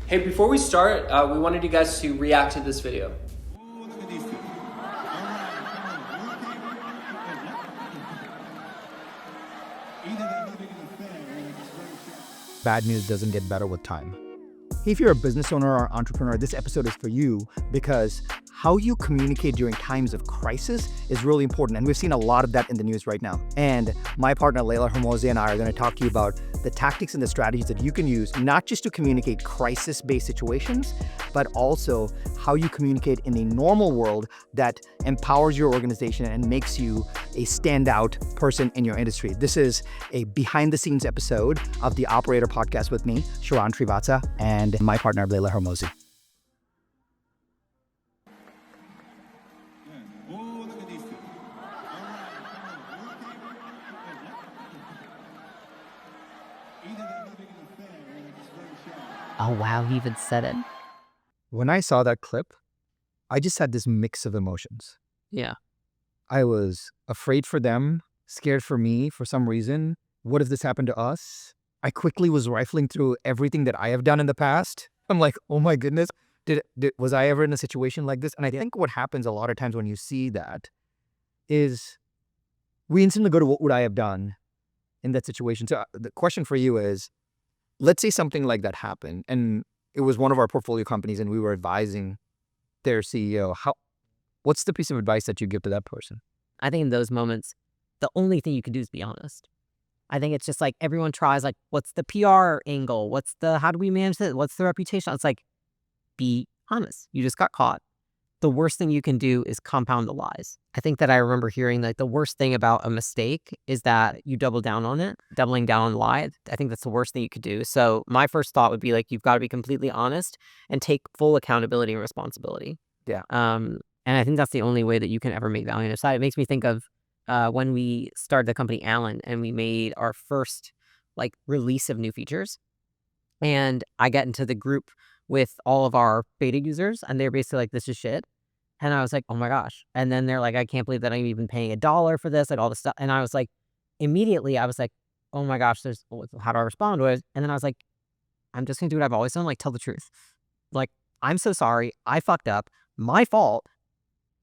Hey, before we start, we wanted you guys to react to this video. Bad news doesn't get better with time. If you're a business owner or entrepreneur, this episode is for you because how you communicate during times of crisis is really important. And we've seen a lot of that in the news right now. And my partner, Leila Hormozi, and I are going to talk to you about the tactics and the strategies that you can use, not just to communicate crisis-based situations, but also how you communicate in a normal world that empowers your organization and makes you a standout person in your industry. This is a behind-the-scenes episode of the Operator podcast with me, Sharan Srivatsa, and my partner, Leila Hormozi. Oh, wow, he even said it. When I saw that clip, I just had this mix of emotions. Yeah. I was afraid for them, scared for me for some reason. What if this happened to us? I quickly was rifling through everything that I have done in the past. I'm like, oh my goodness, was I ever in a situation like this? And I think what happens a lot of times when you see that is we instantly go to what would I have done in that situation. So the question for you is, let's say something like that happened and it was one of our portfolio companies and we were advising their CEO. What's the piece of advice that you give to that person? I think in those moments, the only thing you can do is be honest. I think it's just like everyone tries, like, what's the PR angle? How do we manage this? What's the reputation? It's like, be honest. You just got caught. The worst thing you can do is compound the lies. I think that I remember hearing like the worst thing about a mistake is that you double down on it, doubling down on the lie. I think that's the worst thing you could do. So my first thought would be like, you've got to be completely honest and take full accountability and responsibility. Yeah. And I think that's the only way that you can ever make value on your side. It makes me think of when we started the company Allen and we made our first like release of new features. And I got into the group with all of our beta users and they're basically like, this is shit. And I was like, oh my gosh. And then they're like, I can't believe that I'm even paying $1 for this, like all this stuff. And I was like, immediately I was like, oh my gosh, how do I respond to it? And then I was like, I'm just gonna do what I've always done, like tell the truth. Like, I'm so sorry. I fucked up. My fault.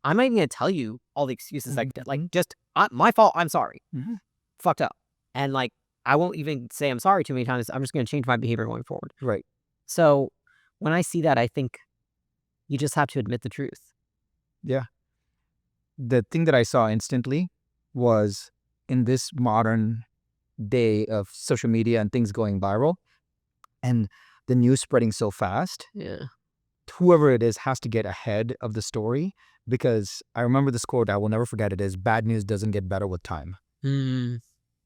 I'm not even gonna tell you all the excuses I did. Like, just my fault. I'm sorry. Mm-hmm. Fucked up. And like, I won't even say I'm sorry too many times. I'm just gonna change my behavior going forward. Right. So when I see that, I think you just have to admit the truth. Yeah. The thing that I saw instantly was in this modern day of social media and things going viral and the news spreading so fast. Yeah. Whoever it is has to get ahead of the story because I remember this quote, I will never forget it, is bad news doesn't get better with time.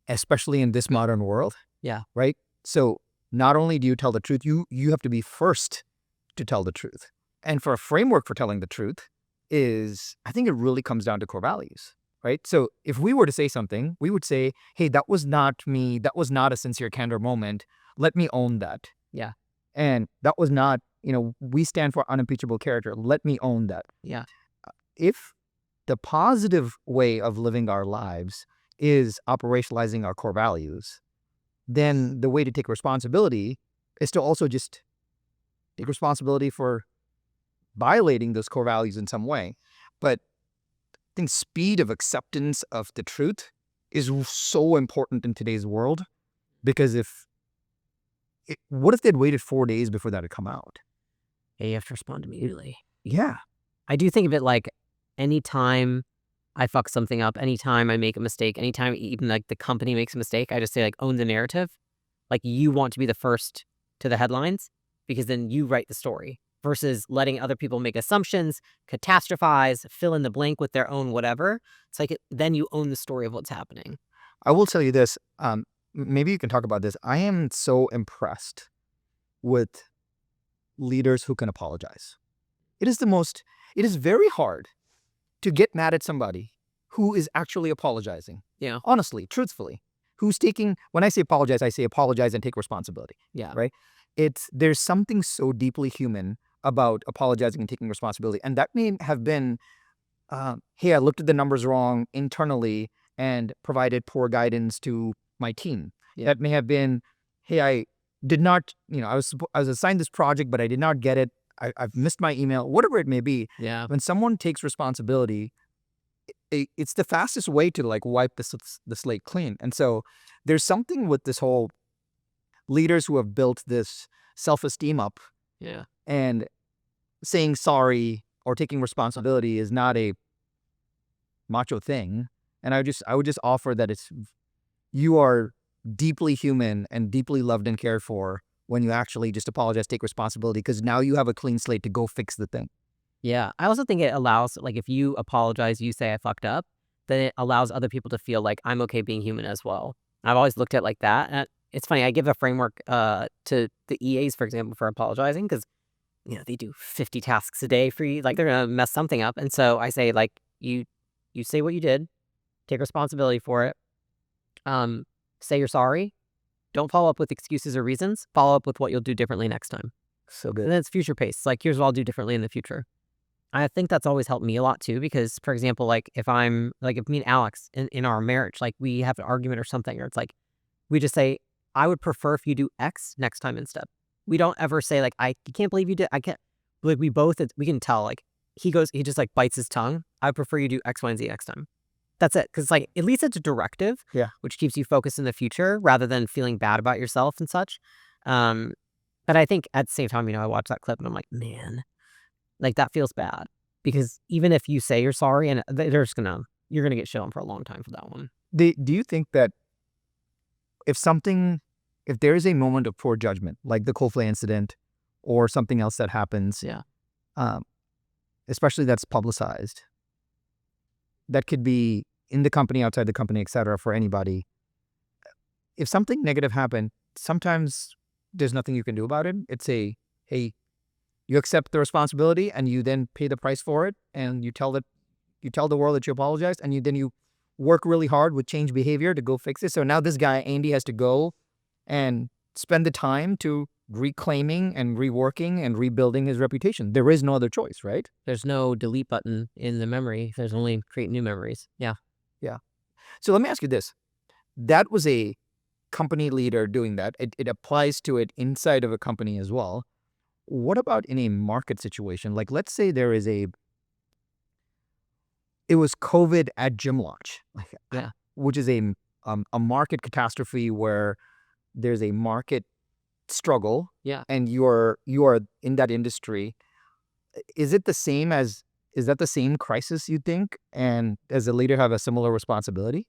Especially in this modern world. Yeah. Right? So not only do you tell the truth, you have to be first to tell the truth. And for a framework for telling the truth is, I think it really comes down to core values, right? So if we were to say something, we would say, hey, that was not me. That was not a sincere candor moment. Let me own that. Yeah. And that was not, we stand for unimpeachable character. Let me own that. Yeah. If the positive way of living our lives is operationalizing our core values, then the way to take responsibility is to also just take responsibility for violating those core values in some way. But I think speed of acceptance of the truth is so important in today's world because what if they'd waited 4 days before that had come out? Yeah, you have to respond immediately. Yeah. I do think of it like anytime I fuck something up, anytime I make a mistake, anytime even like the company makes a mistake, I just say like own the narrative. Like you want to be the first to the headlines because then you write the story versus letting other people make assumptions, catastrophize, fill in the blank with their own whatever. It's like then you own the story of what's happening. I will tell you this. Maybe you can talk about this. I am so impressed with leaders who can apologize. It is very hard to get mad at somebody who is actually apologizing. Yeah. Honestly, truthfully, who's when I say apologize and take responsibility. Yeah. Right. There's something so deeply human about apologizing and taking responsibility. And that may have been, hey, I looked at the numbers wrong internally and provided poor guidance to my team. Yeah. That may have been, hey, did not, I was assigned this project, but I did not get it. I've missed my email, whatever it may be. Yeah. When someone takes responsibility, it's the fastest way to like wipe the slate clean. And so there's something with this whole leaders who have built this self-esteem up, Yeah. and saying sorry or taking responsibility is not a macho thing. And I would just offer that you are deeply human and deeply loved and cared for when you actually just apologize, take responsibility, because now you have a clean slate to go fix the thing. Yeah. I also think it allows, like, if you apologize, you say I fucked up, then it allows other people to feel like I'm okay being human as well. I've always looked at it like that. And it's funny, I give a framework to the EAs, for example, for apologizing, because, they do 50 tasks a day for you. Like, they're going to mess something up. And so I say, like, you say what you did, take responsibility for it, say you're sorry. Don't follow up with excuses or reasons. Follow up with what you'll do differently next time. So And good. then it's future paced. Like, here's what I'll do differently in the future. I think that's always helped me a lot too, because, for example, like, if me and Alex in our marriage, like, we have an argument or something, or it's like, we just say, I would prefer if you do X next time instead. We don't ever say, like, I can't believe you did. I can't. Like, we can tell, like, he just like bites his tongue. I prefer you do X, Y, and Z next time. That's it. Because, like, at least it's a directive, Yeah. which keeps you focused in the future rather than feeling bad about yourself and such. But I think at the same time, I watch that clip and I'm like, man, like, that feels bad, because even if you say you're sorry, and you're gonna get shit on for a long time for that one. Do you think that if there is a moment of poor judgment, like the Coldplay incident or something else that happens, Yeah. especially that's publicized, that could be in the company, outside the company, etc., for anybody, if something negative happened, sometimes there's nothing you can do about it. It's hey, you accept the responsibility and you then pay the price for it, and you tell the world that you apologized, and you work really hard with change behavior to go fix it. So now this guy, Andy, has to go and spend the time to reclaiming and reworking and rebuilding his reputation. There is no other choice, right? There's no delete button in the memory. There's only create new memories. Yeah. So let me ask you this. That was a company leader doing that. It applies to it inside of a company as well. What about in a market situation? Like, let's say it was COVID at gym launch, Yeah. which is a market catastrophe where there's a market struggle. Yeah. And you are in that industry. Is that the same crisis, you think? And as a leader, have a similar responsibility?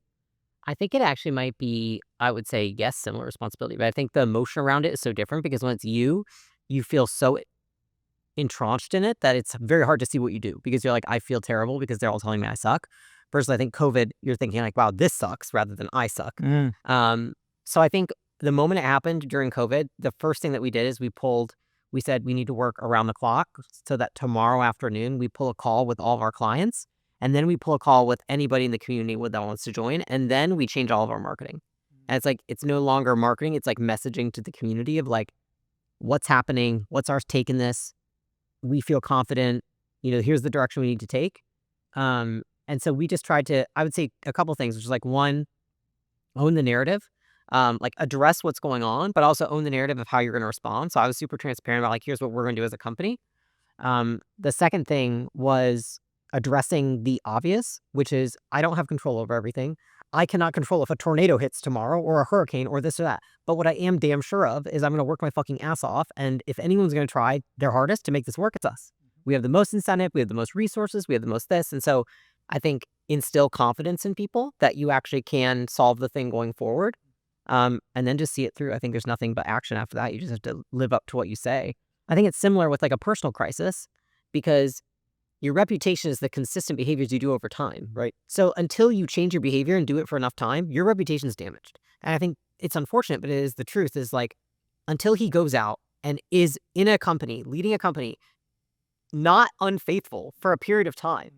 I think it actually might be, I would say, yes, similar responsibility, but I think the emotion around it is so different, because when it's you feel so entrenched in it that it's very hard to see what you do, because you're like, I feel terrible because they're all telling me I suck. Versus, I think COVID, you're thinking like, wow, this sucks, rather than I suck. So I think the moment it happened during COVID, the first thing that we did is we said we need to work around the clock, so that tomorrow afternoon we pull a call with all of our clients, and then we pull a call with anybody in the community that wants to join, and then we change all of our marketing. And it's like, it's no longer marketing, it's like messaging to the community of like, what's happening, what's our take in this, we feel confident, here's the direction we need to take. And so we just tried to, I would say, a couple things, which is like, one, own the narrative, like, address what's going on, but also own the narrative of how you're going to respond. So I was super transparent about, like, here's what we're going to do as a company. The second thing was addressing the obvious, which is, I don't have control over everything. I cannot control if a tornado hits tomorrow or a hurricane or this or that. But what I am damn sure of is I'm going to work my fucking ass off. And if anyone's going to try their hardest to make this work, it's us. We have the most incentive. We have the most resources. We have the most this. And so I think instill confidence in people that you actually can solve the thing going forward. And then just see it through. I think there's nothing but action after that. You just have to live up to what you say. I think it's similar with like a personal crisis, because your reputation is the consistent behaviors you do over time, right? So until you change your behavior and do it for enough time, your reputation is damaged. And I think it's unfortunate, but it is the truth, is like, until he goes out and is in a company, leading a company, not unfaithful for a period of time,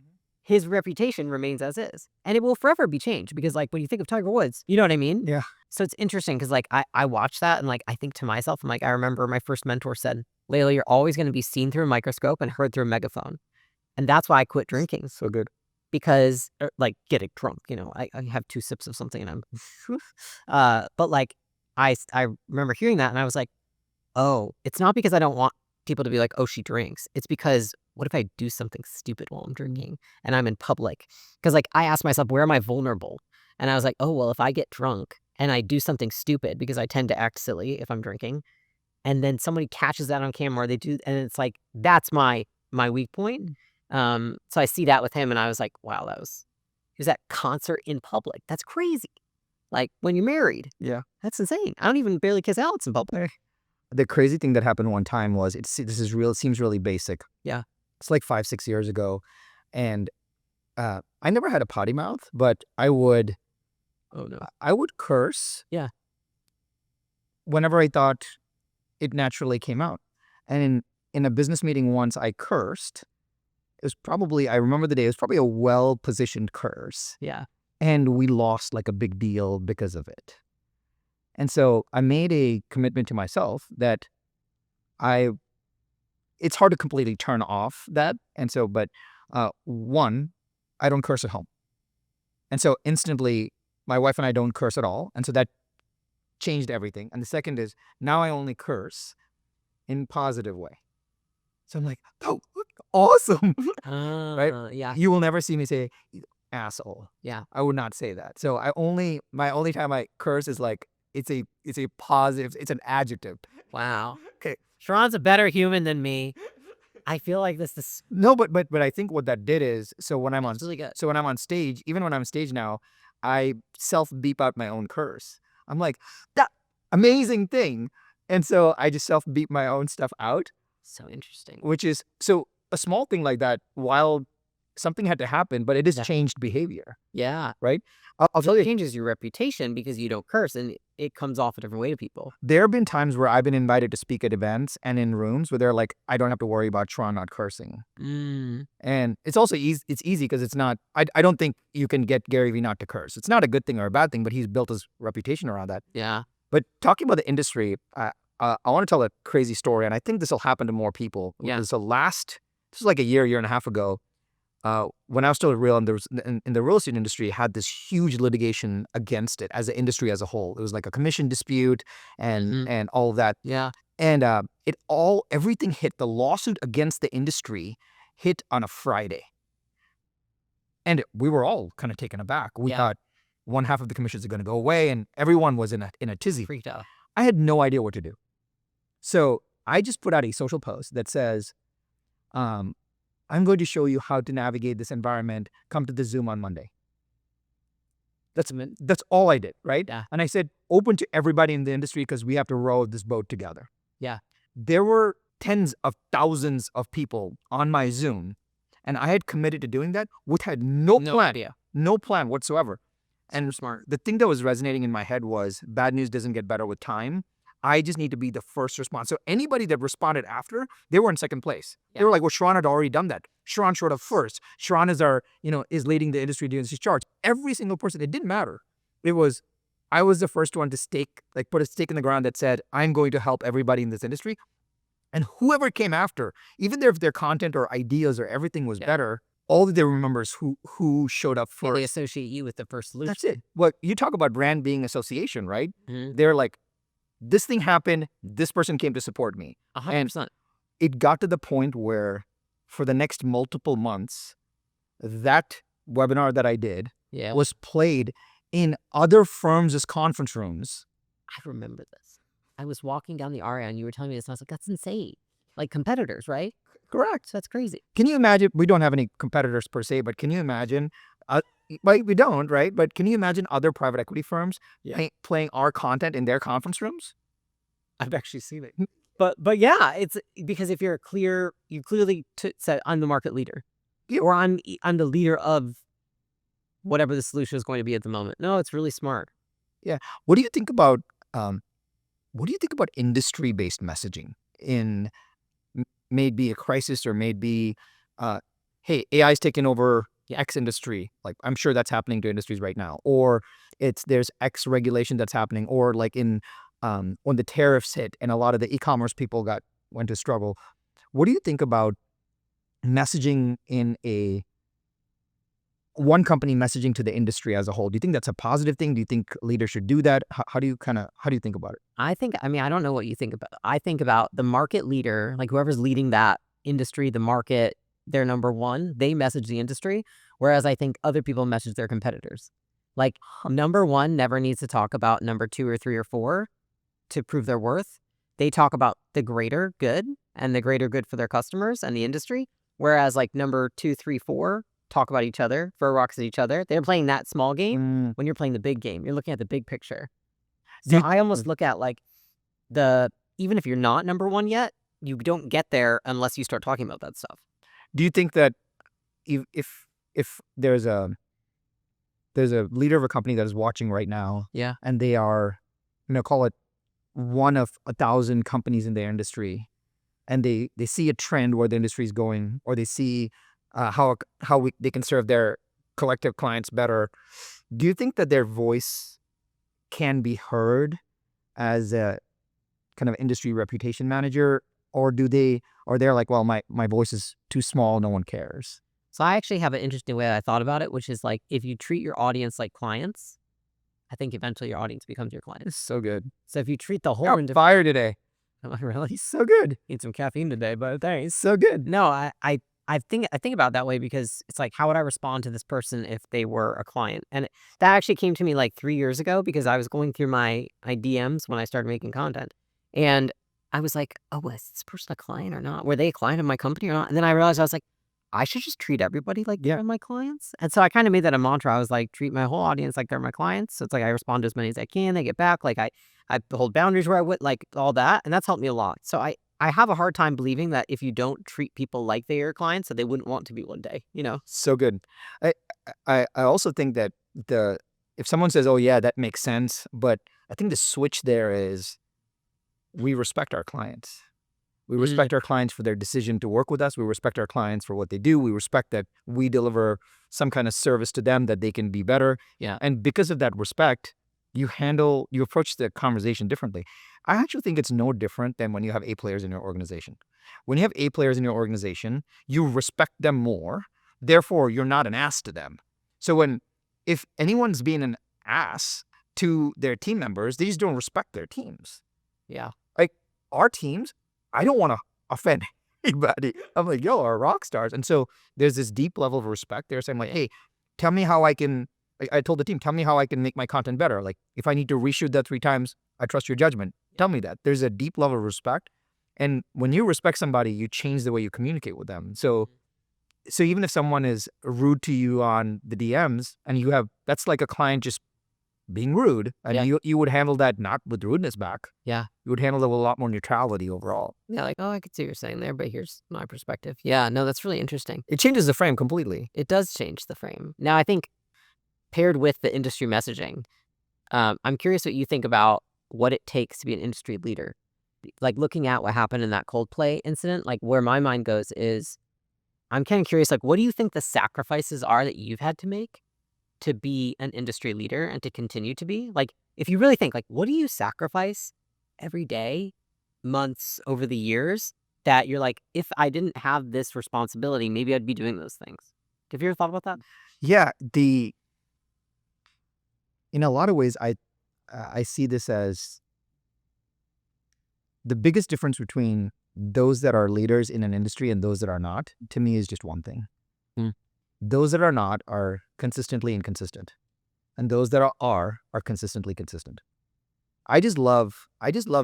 his reputation remains as is. And it will forever be changed, because like, when you think of Tiger Woods, you know what I mean? Yeah. So it's interesting, because like, I watch that and like, I think to myself, I'm like, I remember my first mentor said, Layla, you're always going to be seen through a microscope and heard through a megaphone. And that's why I quit drinking. So good. Because, like, getting drunk, I have 2 sips of something and I'm, but like, I remember hearing that and I was like, oh, it's not because I don't want people to be like, oh, she drinks. It's because what if I do something stupid while I'm drinking and I'm in public? Because like I asked myself, where am I vulnerable? And I was like, oh, well, if I get drunk and I do something stupid because I tend to act silly if I'm drinking, and then somebody catches that on camera, or they do, and it's like, that's my weak point. So I see that with him and I was like, wow, he was at concert in public. That's crazy. Like when you're married. Yeah. That's insane. I don't even barely kiss Alex in public. The crazy thing that happened one time was it seems really basic. Yeah. It's like 5-6 years ago, and I never had a potty mouth, but I would Oh no. curse. Yeah. Whenever I thought it naturally came out, and in a business meeting once I cursed. It was probably, I remember the day. It was probably a well-positioned curse, Yeah. and we lost like a big deal because of it. And so I made a commitment to myself that it's hard to completely turn off that. And so, but one, I don't curse at home. And so instantly my wife and I don't curse at all. And so that changed everything. And the second is now I only curse in positive way. So I'm like, oh, awesome. Right? Yeah. You will never see me say asshole. Yeah. I would not say that. So my only time I curse is like, it's a positive, it's an adjective. Wow. Okay. Sharon's a better human than me. I feel like this is No, but I think what that did is, when I'm really good. on stage, even when I'm on stage now, I self beep out my own curse. I'm like, that amazing thing. And so I just self beep my own stuff out. So interesting. Which is, so a small thing like that, while something had to happen, but it has changed behavior, Yeah. right? I'll tell It you, changes your reputation because you don't curse and it comes off a different way to people. there have been times where I've been invited to speak at events and in rooms where they're like, I don't have to worry about Tron not cursing. And it's also easy. It's easy because it's not, I don't think you can get Gary Vee not to curse. It's not a good thing or a bad thing, but he's built his reputation around that. Yeah. But talking about the industry, I want to tell a crazy story, and I think this will happen to more people. Yeah. This is like a year and a half ago. When I was still at Real, and there was in the real estate industry had this huge litigation against it as an industry as a whole. It was like a commission dispute and all of that. Yeah. And everything hit, the lawsuit against the industry hit on a Friday. And we were all kind of taken aback. We thought one half of the commissions are going to go away, and everyone was in a tizzy. Freaked out. I had no idea what to do. So I just put out a social post that says, I'm going to show you how to navigate this environment. Come to the Zoom on Monday. That's all I did, right? Yeah. And I said, open to everybody in the industry because we have to row this boat together. Yeah. There were tens of thousands of people on my Zoom, and I had committed to doing that, which had no plan whatsoever. And smart. The thing that was resonating in my head was, bad news doesn't get better with time. I just need to be the first response. So anybody that responded after, they were in second place. Yeah. They were like, well, Sharon had already done that. Sharon showed up first. Sharon is is leading the industry doing this charge. Every single person, it didn't matter. I was the first one to put a stake in the ground that said, I'm going to help everybody in this industry. And whoever came after, even if their content or ideas or everything was better, all that they remember is who showed up first. They associate you with the first solution. That's it. Well, you talk about brand being association, right? Mm-hmm. They're like, this thing happened, this person came to support me. 100%. And it got to the point where for the next multiple months, that webinar that I did was played in other firms' conference rooms. I remember this. I was walking down the aria and you were telling me this and I was like, that's insane. Like competitors, right? Correct. So that's crazy. Can you imagine, we don't have any competitors per se, but can you imagine, we don't, right? But can you imagine other private equity firms playing our content in their conference rooms? I've actually seen it. But yeah, it's because if you clearly said, I'm the market leader. Yeah. Or I'm the leader of whatever the solution is going to be at the moment. No, it's really smart. Yeah. What do you think about industry-based messaging in maybe a crisis or maybe, hey, AI's taken over X industry. Like I'm sure that's happening to industries right now. Or there's X regulation that's happening. Or like when the tariffs hit and a lot of the e-commerce people went to struggle. What do you think about messaging in a one company messaging to the industry as a whole. Do you think that's a positive thing? Do you think leaders should do that? How do you think about it? I don't know what you think about. I think about the market leader, like whoever's leading that industry, the market, they're number one, they message the industry. Whereas I think other people message their competitors. Like number one never needs to talk about number 2 or 3 or 4 to prove their worth. They talk about the greater good and the greater good for their customers and the industry. Whereas like number 2, 3, 4 talk about each other, throw rocks at each other. They're playing that small game. When you're playing the big game, you're looking at the big picture. So I almost look at like even if you're not number one yet, you don't get there unless you start talking about that stuff. Do you think that if there's a leader of a company that is watching right now, Yeah. and they are, call it one of 1,000 companies in their industry, and they see a trend where the industry is going, or they see how they can serve their collective clients better, do you think that their voice can be heard as a kind of industry reputation manager, or they're like, well, my voice is too small, no one cares? So I actually have an interesting way I thought about it, which is like if you treat your audience like clients, I think eventually your audience becomes your client. It's so good. So if you treat the whole You're on fire today. Am I really? He's so good. Need some caffeine today, but thanks. So good. No, I think about it that way because it's like, how would I respond to this person if they were a client? And that actually came to me like 3 years ago because I was going through my DMs when I started making content. And I was like, oh, is this person a client or not? Were they a client of my company or not? And then I realized I was like, I should just treat everybody like they're my clients. And so I kind of made that a mantra. I was like, treat my whole audience like they're my clients. So it's like I respond to as many as I can. They get back. Like I hold boundaries where I would, like all that. And that's helped me a lot. So I have a hard time believing that if you don't treat people like they are clients, that they wouldn't want to be one day, So good. I also think that if someone says, oh yeah, that makes sense, but I think the switch there is we respect our clients. We respect our clients for their decision to work with us. We respect our clients for what they do. We respect that we deliver some kind of service to them that they can be better. Yeah. And because of that respect, you approach the conversation differently. I actually think it's no different than when you have A players in your organization. When you have A players in your organization, you respect them more. Therefore, you're not an ass to them. So if anyone's being an ass to their team members, they just don't respect their teams. Yeah. Like our teams, I don't want to offend anybody. I'm like, yo, our rock stars. And so there's this deep level of respect. They're saying like, hey, tell me how I can, I told the team, tell me how I can make my content better. Like if I need to reshoot that 3 times, I trust your judgment. Tell me that. There's a deep level of respect. And when you respect somebody, you change the way you communicate with them. So even if someone is rude to you on the DMs and that's like a client just being rude, and you would handle that not with rudeness back. Yeah. You would handle it with a lot more neutrality overall. Yeah, like, oh, I could see what you're saying there, but here's my perspective. Yeah, no, that's really interesting. It changes the frame completely. It does change the frame. Now, I think paired with the industry messaging, I'm curious what you think about what it takes to be an industry leader. Like looking at what happened in that Coldplay incident, like where my mind goes is, I'm kind of curious, like, what do you think the sacrifices are that you've had to make to be an industry leader and to continue to be? Like, if you really think, like, what do you sacrifice every day, months, over the years that you're like, if I didn't have this responsibility, maybe I'd be doing those things? Have you ever thought about that? Yeah, in a lot of ways, I see this as the biggest difference between those that are leaders in an industry and those that are not, to me, is just one thing. Those that are not are consistently inconsistent, and those that are consistently consistent. I just love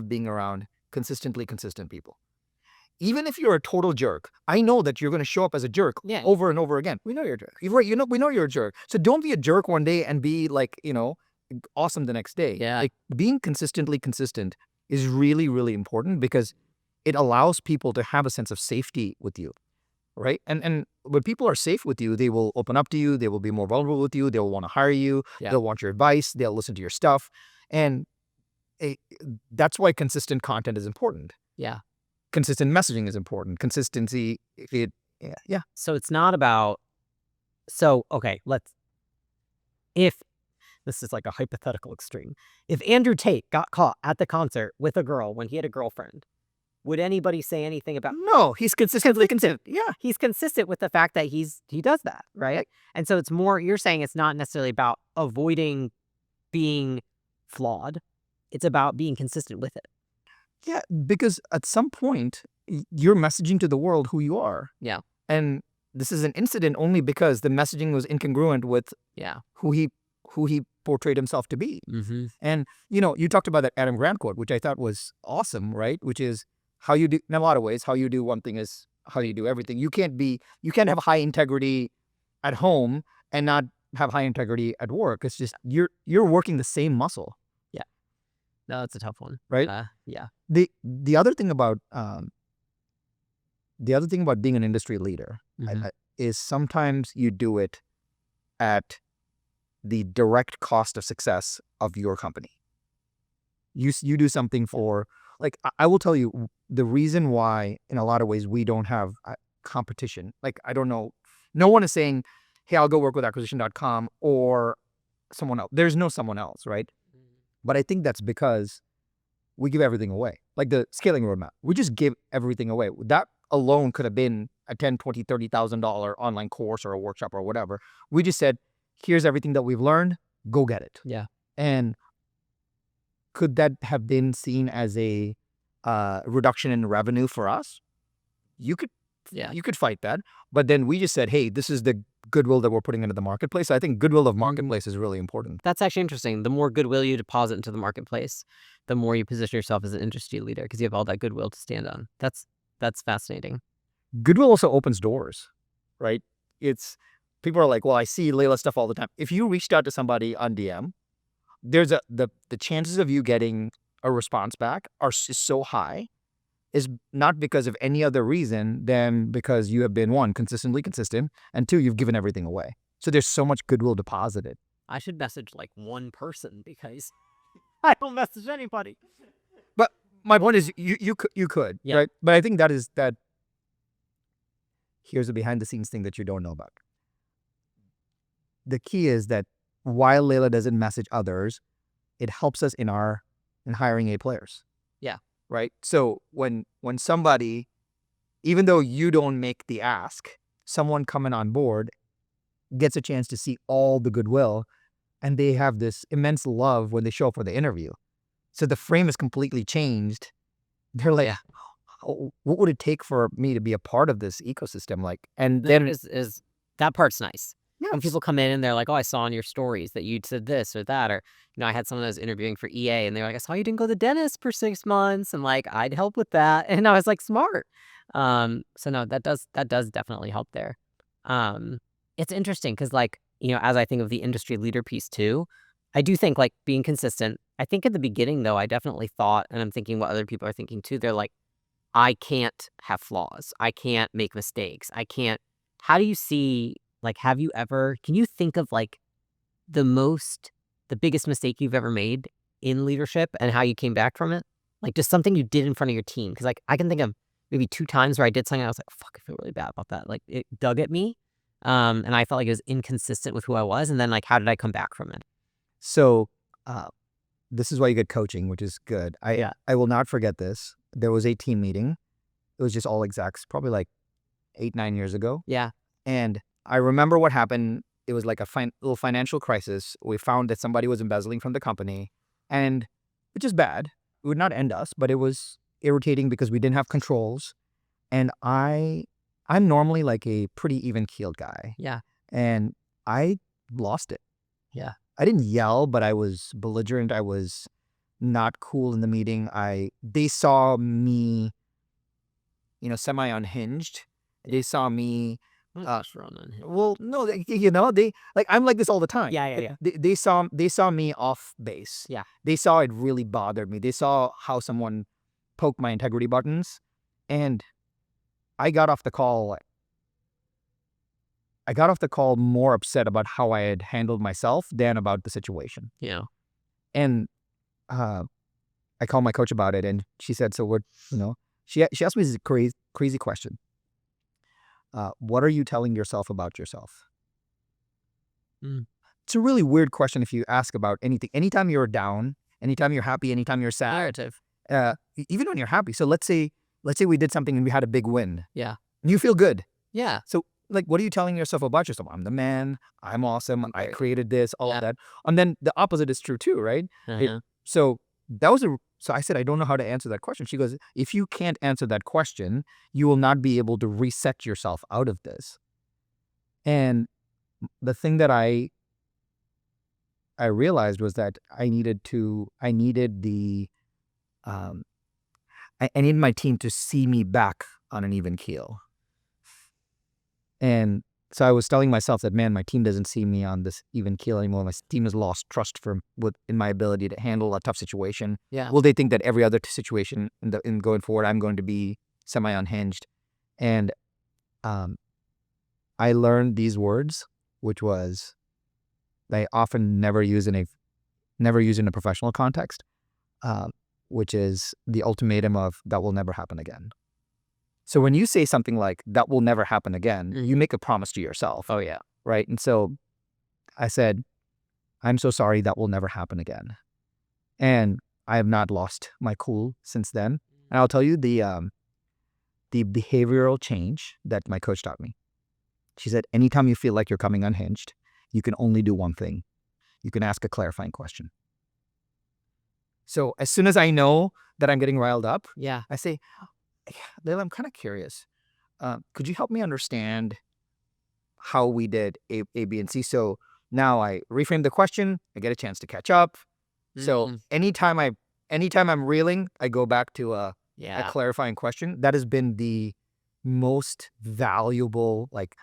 being around consistently consistent people. Even if you're a total jerk, I know that you're going to show up as a jerk over and over again. We know you're a jerk. Right? We know you're a jerk. So don't be a jerk one day and be like, awesome the next day. Yeah. Like being consistently consistent is really, really important because it allows people to have a sense of safety with you. Right. And when people are safe with you, they will open up to you. They will be more vulnerable with you. They'll want to hire you. Yeah. They'll want your advice. They'll listen to your stuff. And that's why consistent content is important. Yeah. Consistent messaging is important. Consistency. Yeah. So it's not about, okay, if this is like a hypothetical extreme, if Andrew Tate got caught at the concert with a girl when he had a girlfriend, would anybody say anything about? No, he's consistently consistent. Yeah. He's consistent with the fact that he does that, right? And so it's more, you're saying it's not necessarily about avoiding being flawed. It's about being consistent with it. Yeah, because at some point, you're messaging to the world who you are. Yeah. And this is an incident only because the messaging was incongruent with who he portrayed himself to be. Mm-hmm. And, you talked about that Adam Grant quote, which I thought was awesome, right? Which is how you do, in a lot of ways, how you do one thing is how you do everything. You can't have high integrity at home and not have high integrity at work. It's just, you're working the same muscle. Yeah. No, it's a tough one. Right? Yeah. The other thing about being an industry leader is sometimes you do it at the direct cost of success of your company. You do something for, like, I will tell you the reason why in a lot of ways we don't have competition. Like, I don't know, no one is saying, hey, I'll go work with acquisition.com or someone else. There's no someone else, right? But I think that's because we give everything away. Like the scaling roadmap, we just give everything away. That alone could have been a $10,000, $20,000, $30,000 online course or a workshop or whatever. We just said, here's everything that we've learned, go get it. Yeah. And could that have been seen as a reduction in revenue for us? You could fight that. But then we just said, hey, this is the goodwill that we're putting into the marketplace. I think goodwill of marketplace is really important. That's actually interesting. The more goodwill you deposit into the marketplace, the more you position yourself as an industry leader because you have all that goodwill to stand on. That's fascinating. Goodwill also opens doors, right? People are like, well, I see Layla stuff all the time. If you reached out to somebody on DM, there's the chances of you getting a response back is so high, is not because of any other reason than because you have been, one, consistently consistent, and two, you've given everything away. So there's so much goodwill deposited. I should message like one person because I don't message anybody. But my point is, you could, yeah. right? But I think that here's a behind the scenes thing that you don't know about. The key is that while Layla doesn't message others, it helps us in hiring A players. Yeah. Right? So when somebody, even though you don't make the ask, someone coming on board gets a chance to see all the goodwill, and they have this immense love when they show up for the interview. So the frame is completely changed. They're like, oh, what would it take for me to be a part of this ecosystem? Like, and then is that part's nice. Yeah. When people come in and they're like, oh, I saw on your stories that you said this or that, or, I had someone that was interviewing for EA and they were like, I saw you didn't go to the dentist for 6 months and like, I'd help with that. And I was like, smart. So no, that does definitely help there. It's interesting because like, as I think of the industry leader piece too, I do think like being consistent. I think at the beginning though, I definitely thought, and I'm thinking what other people are thinking too, they're like, I can't have flaws. I can't make mistakes. How do you see, like, can you think of like the biggest mistake you've ever made in leadership and how you came back from it? Like just something you did in front of your team. Cause like I can think of maybe 2 times where I did something and I was like, fuck, I feel really bad about that. Like it dug at me. And I felt like it was inconsistent with who I was. And then like, how did I come back from it? So, this is why you get coaching, which is good. I will not forget this. There was a team meeting. It was just all execs, probably like 8-9 years ago. Yeah. And I remember what happened. It was like a little financial crisis. We found that somebody was embezzling from the company, and which is bad. It would not end us, but it was irritating because we didn't have controls. And I'm normally like a pretty even-keeled guy. Yeah. And I lost it. Yeah. I didn't yell, but I was belligerent. I was not cool in the meeting. They saw me, semi-unhinged. They saw me. Well, no, they like, I'm like this all the time. Yeah. They saw me off base. Yeah. They saw it really bothered me. They saw how someone poked my integrity buttons, and I got off the call. I got off the call more upset about how I had handled myself than about the situation. Yeah. And I called my coach about it, and she said, so what, she asked me this crazy question. What are you telling yourself about yourself? It's a really weird question if you ask about anything. Anytime you're down, anytime you're happy, anytime you're sad. Narrative. Even when you're happy. So let's say let's say we did something and we had a big win. Yeah. And you feel good. Yeah. So like, what are you telling yourself about yourself? I'm the man. I'm awesome. I Right. created this, all Yeah. of that. And then the opposite is true too, right? Uh-huh. So I said, I don't know how to answer that question. She goes, if you can't answer that question, you will not be able to reset yourself out of this. And the thing that I realized was that I needed my team to see me back on an even keel. And so I was telling myself that, man, my team doesn't see me on this even keel anymore. My team has lost trust in my ability to handle a tough situation. Yeah. Will they think that every other situation in going forward, I'm going to be semi-unhinged? And I learned these words, which was they often never use in a professional context, which is the ultimatum of that will never happen again. So when you say something like that will never happen again, you make a promise to yourself. Oh, yeah. Right. And so I said, I'm so sorry, that will never happen again. And I have not lost my cool since then. And I'll tell you the behavioral change that my coach taught me. She said, anytime you feel like you're coming unhinged, you can only do one thing. You can ask a clarifying question. So as soon as I know that I'm getting riled up, Yeah. I say, Layla, I'm kind of curious. Could you help me understand how we did A, B, and C? So now I reframe the question. I get a chance to catch up. So anytime I'm reeling, I go back to a clarifying question. That has been the most valuable, like,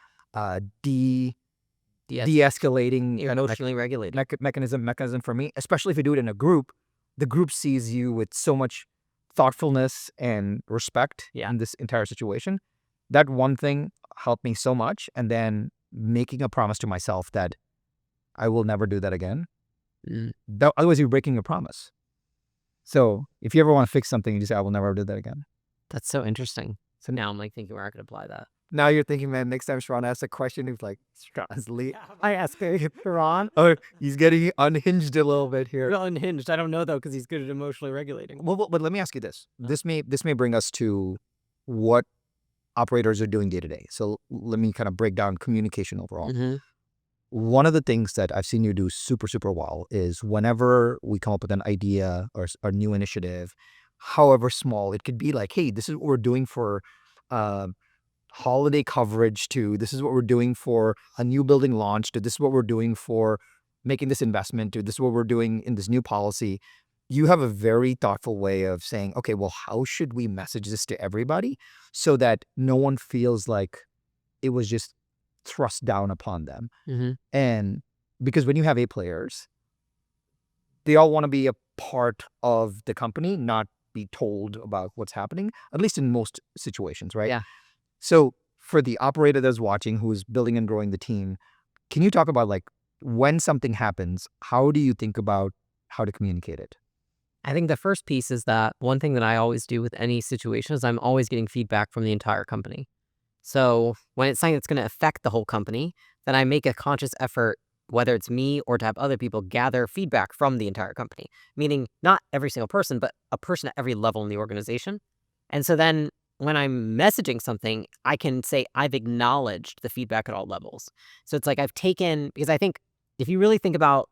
de-escalating Emotionally regulated. mechanism for me, especially if you do it in a group. The group sees you with so much thoughtfulness and respect in this entire situation. That one thing helped me so much. And then making a promise to myself that I will never do that again. Otherwise, you're breaking a promise. So if you ever want to fix something, you just say, I will never do that again. That's so interesting. So now I'm like thinking where I could apply that. Now you're thinking, man, next time Sharon asks a question, he's like, I ask Sharon. Oh, he's getting unhinged a little bit here. Well, unhinged. I don't know, though, because he's good at emotionally regulating. Well, but let me ask you this. This may bring us to what operators are doing day to day. So let me kind of break down communication overall. One of the things that I've seen you do super, super well is whenever we come up with an idea or a new initiative, however small, it could be like, hey, this is what we're doing for holiday coverage, to this is what we're doing for a new building launch, to this is what we're doing for making this investment, to this is what we're doing in this new policy. You have a very thoughtful way of saying, okay, well, how should we message this to everybody so that no one feels like it was just thrust down upon them? And because when you have A players, they all want to be a part of the company, not be told about what's happening, at least in most situations, right? Yeah. So for the operator that's watching, who's building and growing the team, can you talk about, like, when something happens, how do you think about how to communicate it? I think the first piece is that one thing that I always do with any situation is I'm always getting feedback from the entire company. So when it's something that's going to affect the whole company, then I make a conscious effort, whether it's me or to have other people gather feedback from the entire company, meaning not every single person, but a person at every level in the organization. And so then when I'm messaging something, I can say I've acknowledged the feedback at all levels. So it's like I've taken, because I think if you really think about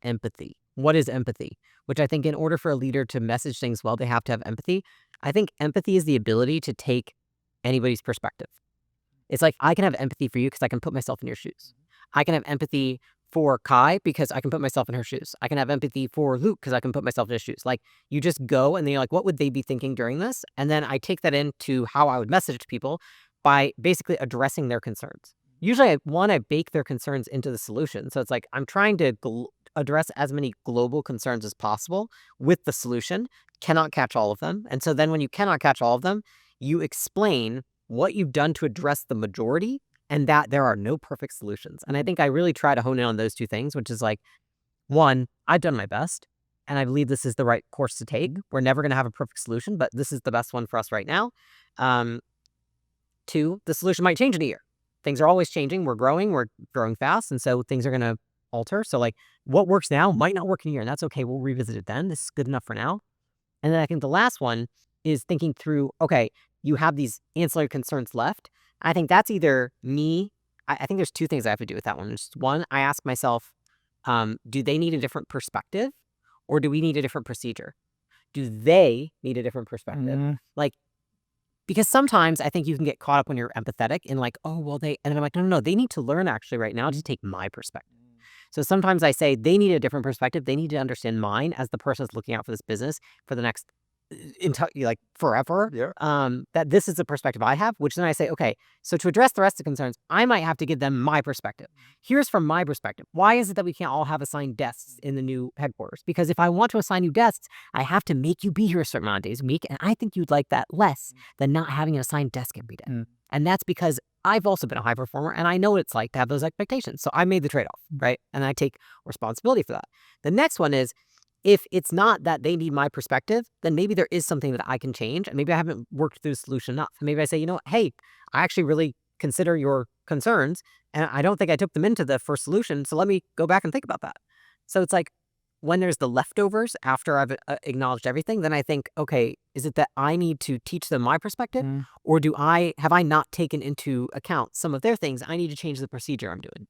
empathy, what is empathy? Which I think in order for a leader to message things well, they have to have empathy. I think empathy is the ability to take anybody's perspective. It's like I can have empathy for you because I can put myself in your shoes. I can have empathy for Kai because I can put myself in her shoes. I can have empathy for Luke because I can put myself in his shoes. Like, you just go and then you're like, what would they be thinking during this? And then I take that into how I would message to people by basically addressing their concerns. Usually I bake their concerns into the solution. So it's like I'm trying to address as many global concerns as possible with the solution. Cannot catch all of them. And so then when you cannot catch all of them, you explain what you've done to address the majority, and that there are no perfect solutions. And I think I really try to hone in on those two things, which is like, one, I've done my best, and I believe this is the right course to take. We're never going to have a perfect solution, but this is the best one for us right now. Two, the solution might change in a year. Things are always changing. We're growing fast, and so things are going to alter. So like what works now might not work in a year, and that's okay. We'll revisit it then. This is good enough for now. And then I think the last one is thinking through, okay, you have these ancillary concerns left. I think that's either me. I think there's two things I have to do with that one. Just one, I ask myself, do they need a different perspective or do we need a different procedure? Do they need a different perspective? Like, because sometimes I think you can get caught up when you're empathetic in like, oh, well, and then I'm like, no, they need to learn actually right now to take my perspective. So sometimes I say they need a different perspective. They need to understand mine as the person that's looking out for this business for the next, like forever. Yeah. That this is the perspective I have, which then I say, okay, so to address the rest of the concerns, I might have to give them my perspective. Here's from my perspective. Why is it that we can't all have assigned desks in the new headquarters? Because if I want to assign you desks, I have to make you be here a certain amount of days a week. And I think you'd like that less than not having an assigned desk every day. And that's because I've also been a high performer and I know what it's like to have those expectations. So I made the trade-off, right? And I take responsibility for that. The next one is, if it's not that they need my perspective, then maybe there is something that I can change. And maybe I haven't worked through the solution enough. And maybe I say, hey, I actually really consider your concerns and I don't think I took them into the first solution. So let me go back and think about that. So it's like when there's the leftovers after I've acknowledged everything, then I think, okay, is it that I need to teach them my perspective or have I not taken into account some of their things? I need to change the procedure I'm doing.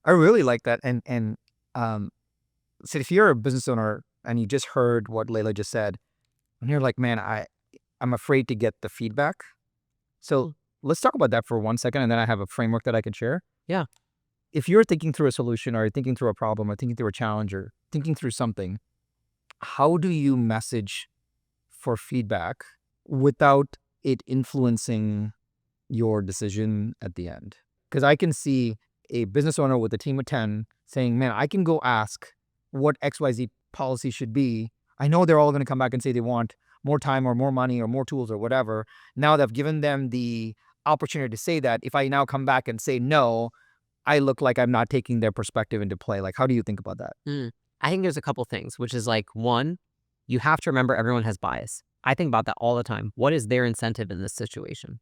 I really like that. And so if you're a business owner and you just heard what Layla just said, and you're like, man, I'm afraid to get the feedback. So let's talk about that for 1 second, and then I have a framework that I can share. Yeah. If you're thinking through a solution or you're thinking through a problem or thinking through a challenge or thinking through something, how do you message for feedback without it influencing your decision at the end? Because I can see a business owner with a team of 10 saying, man, I can go ask what XYZ policy should be. I know they're all going to come back and say they want more time or more money or more tools or whatever. Now that I've given them the opportunity to say that, if I now come back and say no, I look like I'm not taking their perspective into play. Like, how do you think about that? I think there's a couple things, which is like, one, you have to remember everyone has bias. I think about that all the time. What is their incentive in this situation?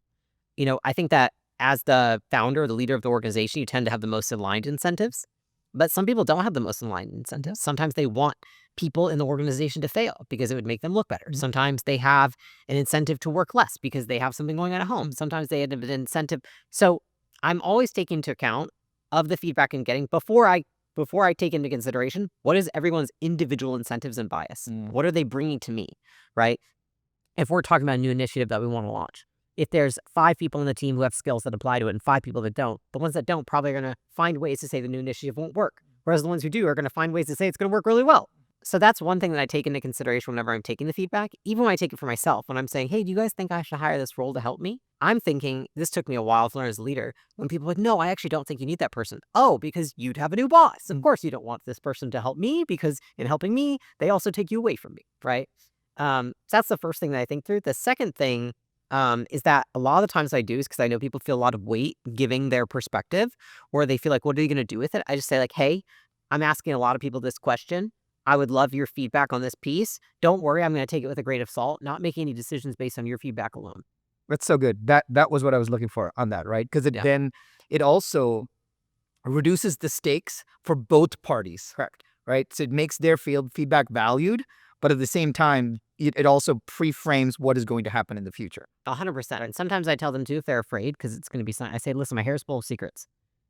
I think that as the founder, the leader of the organization, you tend to have the most aligned incentives. But some people don't have the most aligned incentives. Sometimes they want people in the organization to fail because it would make them look better. Sometimes they have an incentive to work less because they have something going on at home. Sometimes they have an incentive. So I'm always taking into account of the feedback I'm getting before I take into consideration what is everyone's individual incentives and bias. What are they bringing to me, right? If we're talking about a new initiative that we want to launch, if there's 5 people in the team who have skills that apply to it and 5 people that don't, the ones that don't probably are going to find ways to say the new initiative won't work. Whereas the ones who do are going to find ways to say it's going to work really well. So that's one thing that I take into consideration whenever I'm taking the feedback, even when I take it for myself. When I'm saying, hey, do you guys think I should hire this role to help me? I'm thinking, this took me a while to learn as a leader, when people are like, no, I actually don't think you need that person. Oh, because you'd have a new boss. Of course you don't want this person to help me because in helping me, they also take you away from me, right? So that's the first thing that I think through. The second thing is that a lot of the times I do is because I know people feel a lot of weight giving their perspective, or they feel like, what are you going to do with it? I just say like, hey, I'm asking a lot of people this question. I would love your feedback on this piece. Don't worry, I'm going to take it with a grain of salt, not making any decisions based on your feedback alone. That's so good. That was what I was looking for on that, right? Because then it also reduces the stakes for both parties. Correct. Right? So it makes their feedback valued, but at the same time, it also pre-frames what is going to happen in the future. 100%. And sometimes I tell them too, if they're afraid, because it's going to be something, I say, listen, my hair's full of secrets,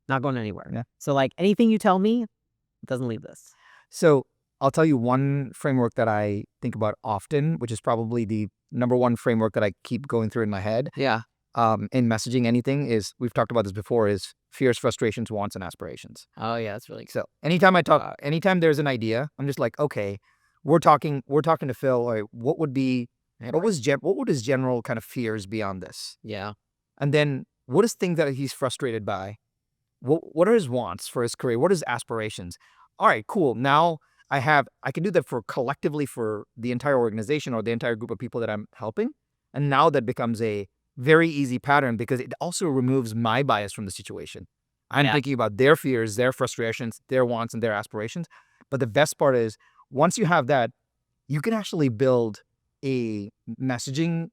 not going anywhere. Yeah. So like anything you tell me, it doesn't leave this. So I'll tell you one framework that I think about often, which is probably the number one framework that I keep going through in my head. Yeah. In messaging anything is, we've talked about this before, is fears, frustrations, wants, and aspirations. Oh yeah, that's really good. So anytime there's an idea, I'm just like, okay, we're talking to Phil. Like, what would his general kind of fears beyond this? Yeah. And then what is things that he's frustrated by? What are his wants for his career? What are his aspirations? All right, cool. Now I can do that for collectively for the entire organization or the entire group of people that I'm helping. And now that becomes a very easy pattern because it also removes my bias from the situation. I'm thinking about their fears, their frustrations, their wants, and their aspirations. But the best part is, once you have that, you can actually build a messaging,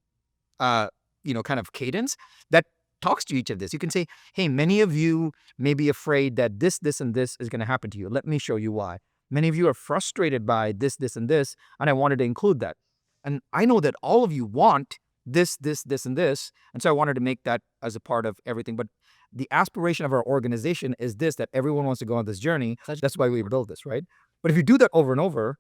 kind of cadence that talks to each of this. You can say, hey, many of you may be afraid that this, and this is going to happen to you. Let me show you why. Many of you are frustrated by this, and this, and I wanted to include that. And I know that all of you want this, and this. And so I wanted to make that as a part of everything. But the aspiration of our organization is this, that everyone wants to go on this journey. That's why we built this, right? But if you do that over and over,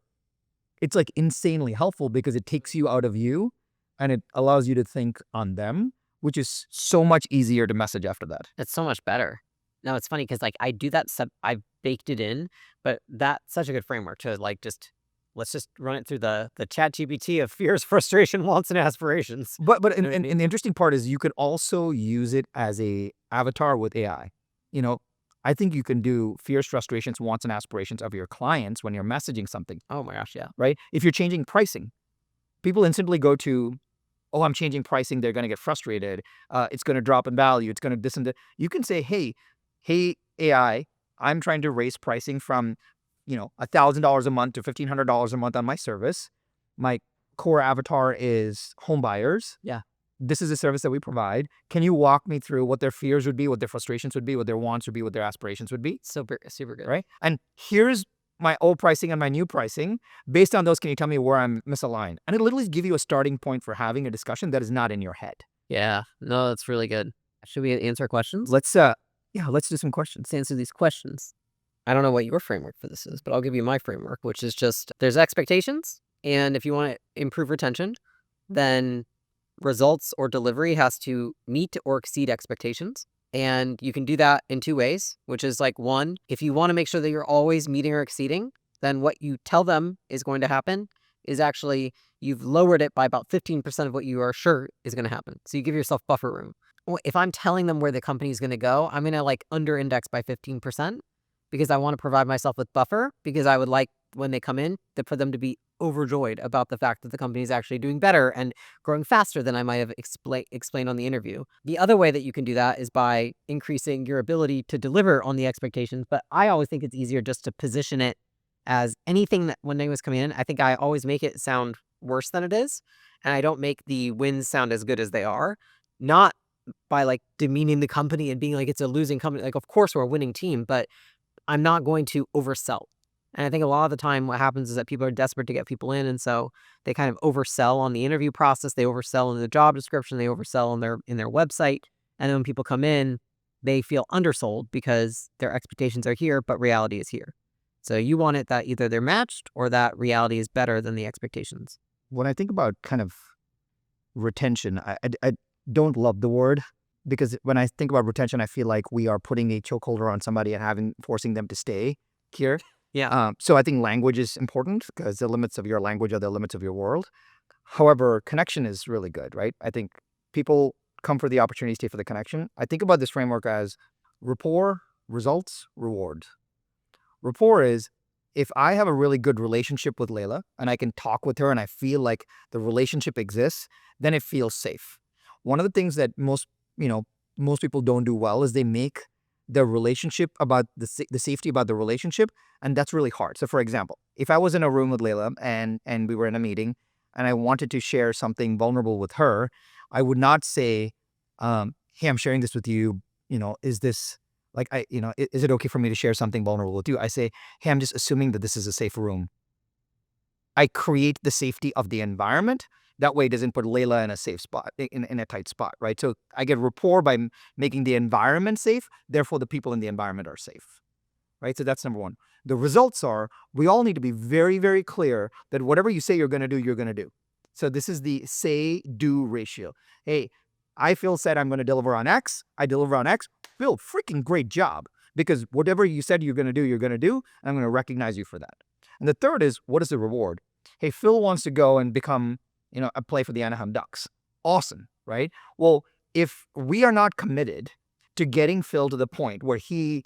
it's like insanely helpful because it takes you out of you and it allows you to think on them, which is so much easier to message after that. It's so much better. No, it's funny because like I do that I've baked it in, but that's such a good framework to like let's just run it through the chat GPT of fears, frustration, wants, and aspirations. But and the interesting part is you could also use it as a avatar with AI. You know, I think you can do fears, frustrations, wants, and aspirations of your clients when you're messaging something. Oh my gosh, yeah. Right? If you're changing pricing, people instantly go to, oh, I'm changing pricing. They're going to get frustrated. It's going to drop in value. It's going to this and that. You can say, hey, AI, I'm trying to raise pricing from, $1,000 a month to $1,500 a month on my service. My core avatar is home buyers. Yeah. This is a service that we provide. Can you walk me through what their fears would be, what their frustrations would be, what their wants would be, what their aspirations would be? Super good. Right? And here's my old pricing and my new pricing. Based on those, can you tell me where I'm misaligned? And it'll literally give you a starting point for having a discussion that is not in your head. Yeah. No, that's really good. Should we answer questions? Let's do some questions. Let's answer these questions. I don't know what your framework for this is, but I'll give you my framework, which is just there's expectations. And if you want to improve retention, then results or delivery has to meet or exceed expectations. And you can do that in two ways, which is like one, if you want to make sure that you're always meeting or exceeding, then what you tell them is going to happen is actually you've lowered it by about 15% of what you are sure is going to happen. So you give yourself buffer room. If I'm telling them where the company is going to go, I'm going to like under index by 15% because I want to provide myself with buffer because I would like when they come in for them to be overjoyed about the fact that the company is actually doing better and growing faster than I might have explained on the interview. The other way that you can do that is by increasing your ability to deliver on the expectations. But I always think it's easier just to position it as anything that when they was coming in, I think I always make it sound worse than it is. And I don't make the wins sound as good as they are. Not by like demeaning the company and being like it's a losing company. Like, of course, we're a winning team, but I'm not going to oversell. And I think a lot of the time what happens is that people are desperate to get people in. And so they kind of oversell on the interview process. They oversell in the job description. They oversell in their website. And then when people come in, they feel undersold because their expectations are here, but reality is here. So you want it that either they're matched or that reality is better than the expectations. When I think about kind of retention, I don't love the word because when I think about retention, I feel like we are putting a chokeholder on somebody and forcing them to stay here. Yeah. So I think language is important because the limits of your language are the limits of your world. However, connection is really good, right? I think people come for the opportunity, stay for the connection. I think about this framework as rapport, results, reward. Rapport is if I have a really good relationship with Layla and I can talk with her and I feel like the relationship exists, then it feels safe. One of the things that most people don't do well is they make the relationship about the safety about the relationship, and that's really hard. So for example, if I was in a room with Layla and we were in a meeting and I wanted to share something vulnerable with her, I would not say, hey, I'm sharing this with you, is this like, is it okay for me to share something vulnerable with you? I say, hey, I'm just assuming that this is a safe room. I create the safety of the environment. That way it doesn't put Layla in a safe spot, in a tight spot, right? So I get rapport by making the environment safe. Therefore, the people in the environment are safe, right? So that's number one. The results are, we all need to be very, very clear that whatever you say you're going to do, you're going to do. So this is the say-do ratio. Hey, Phil said I'm going to deliver on X. I deliver on X. Phil, freaking great job. Because whatever you said you're going to do, you're going to do. And I'm going to recognize you for that. And the third is, what is the reward? Hey, Phil wants to go and become, a play for the Anaheim Ducks. Awesome, right? Well, if we are not committed to getting Phil to the point where he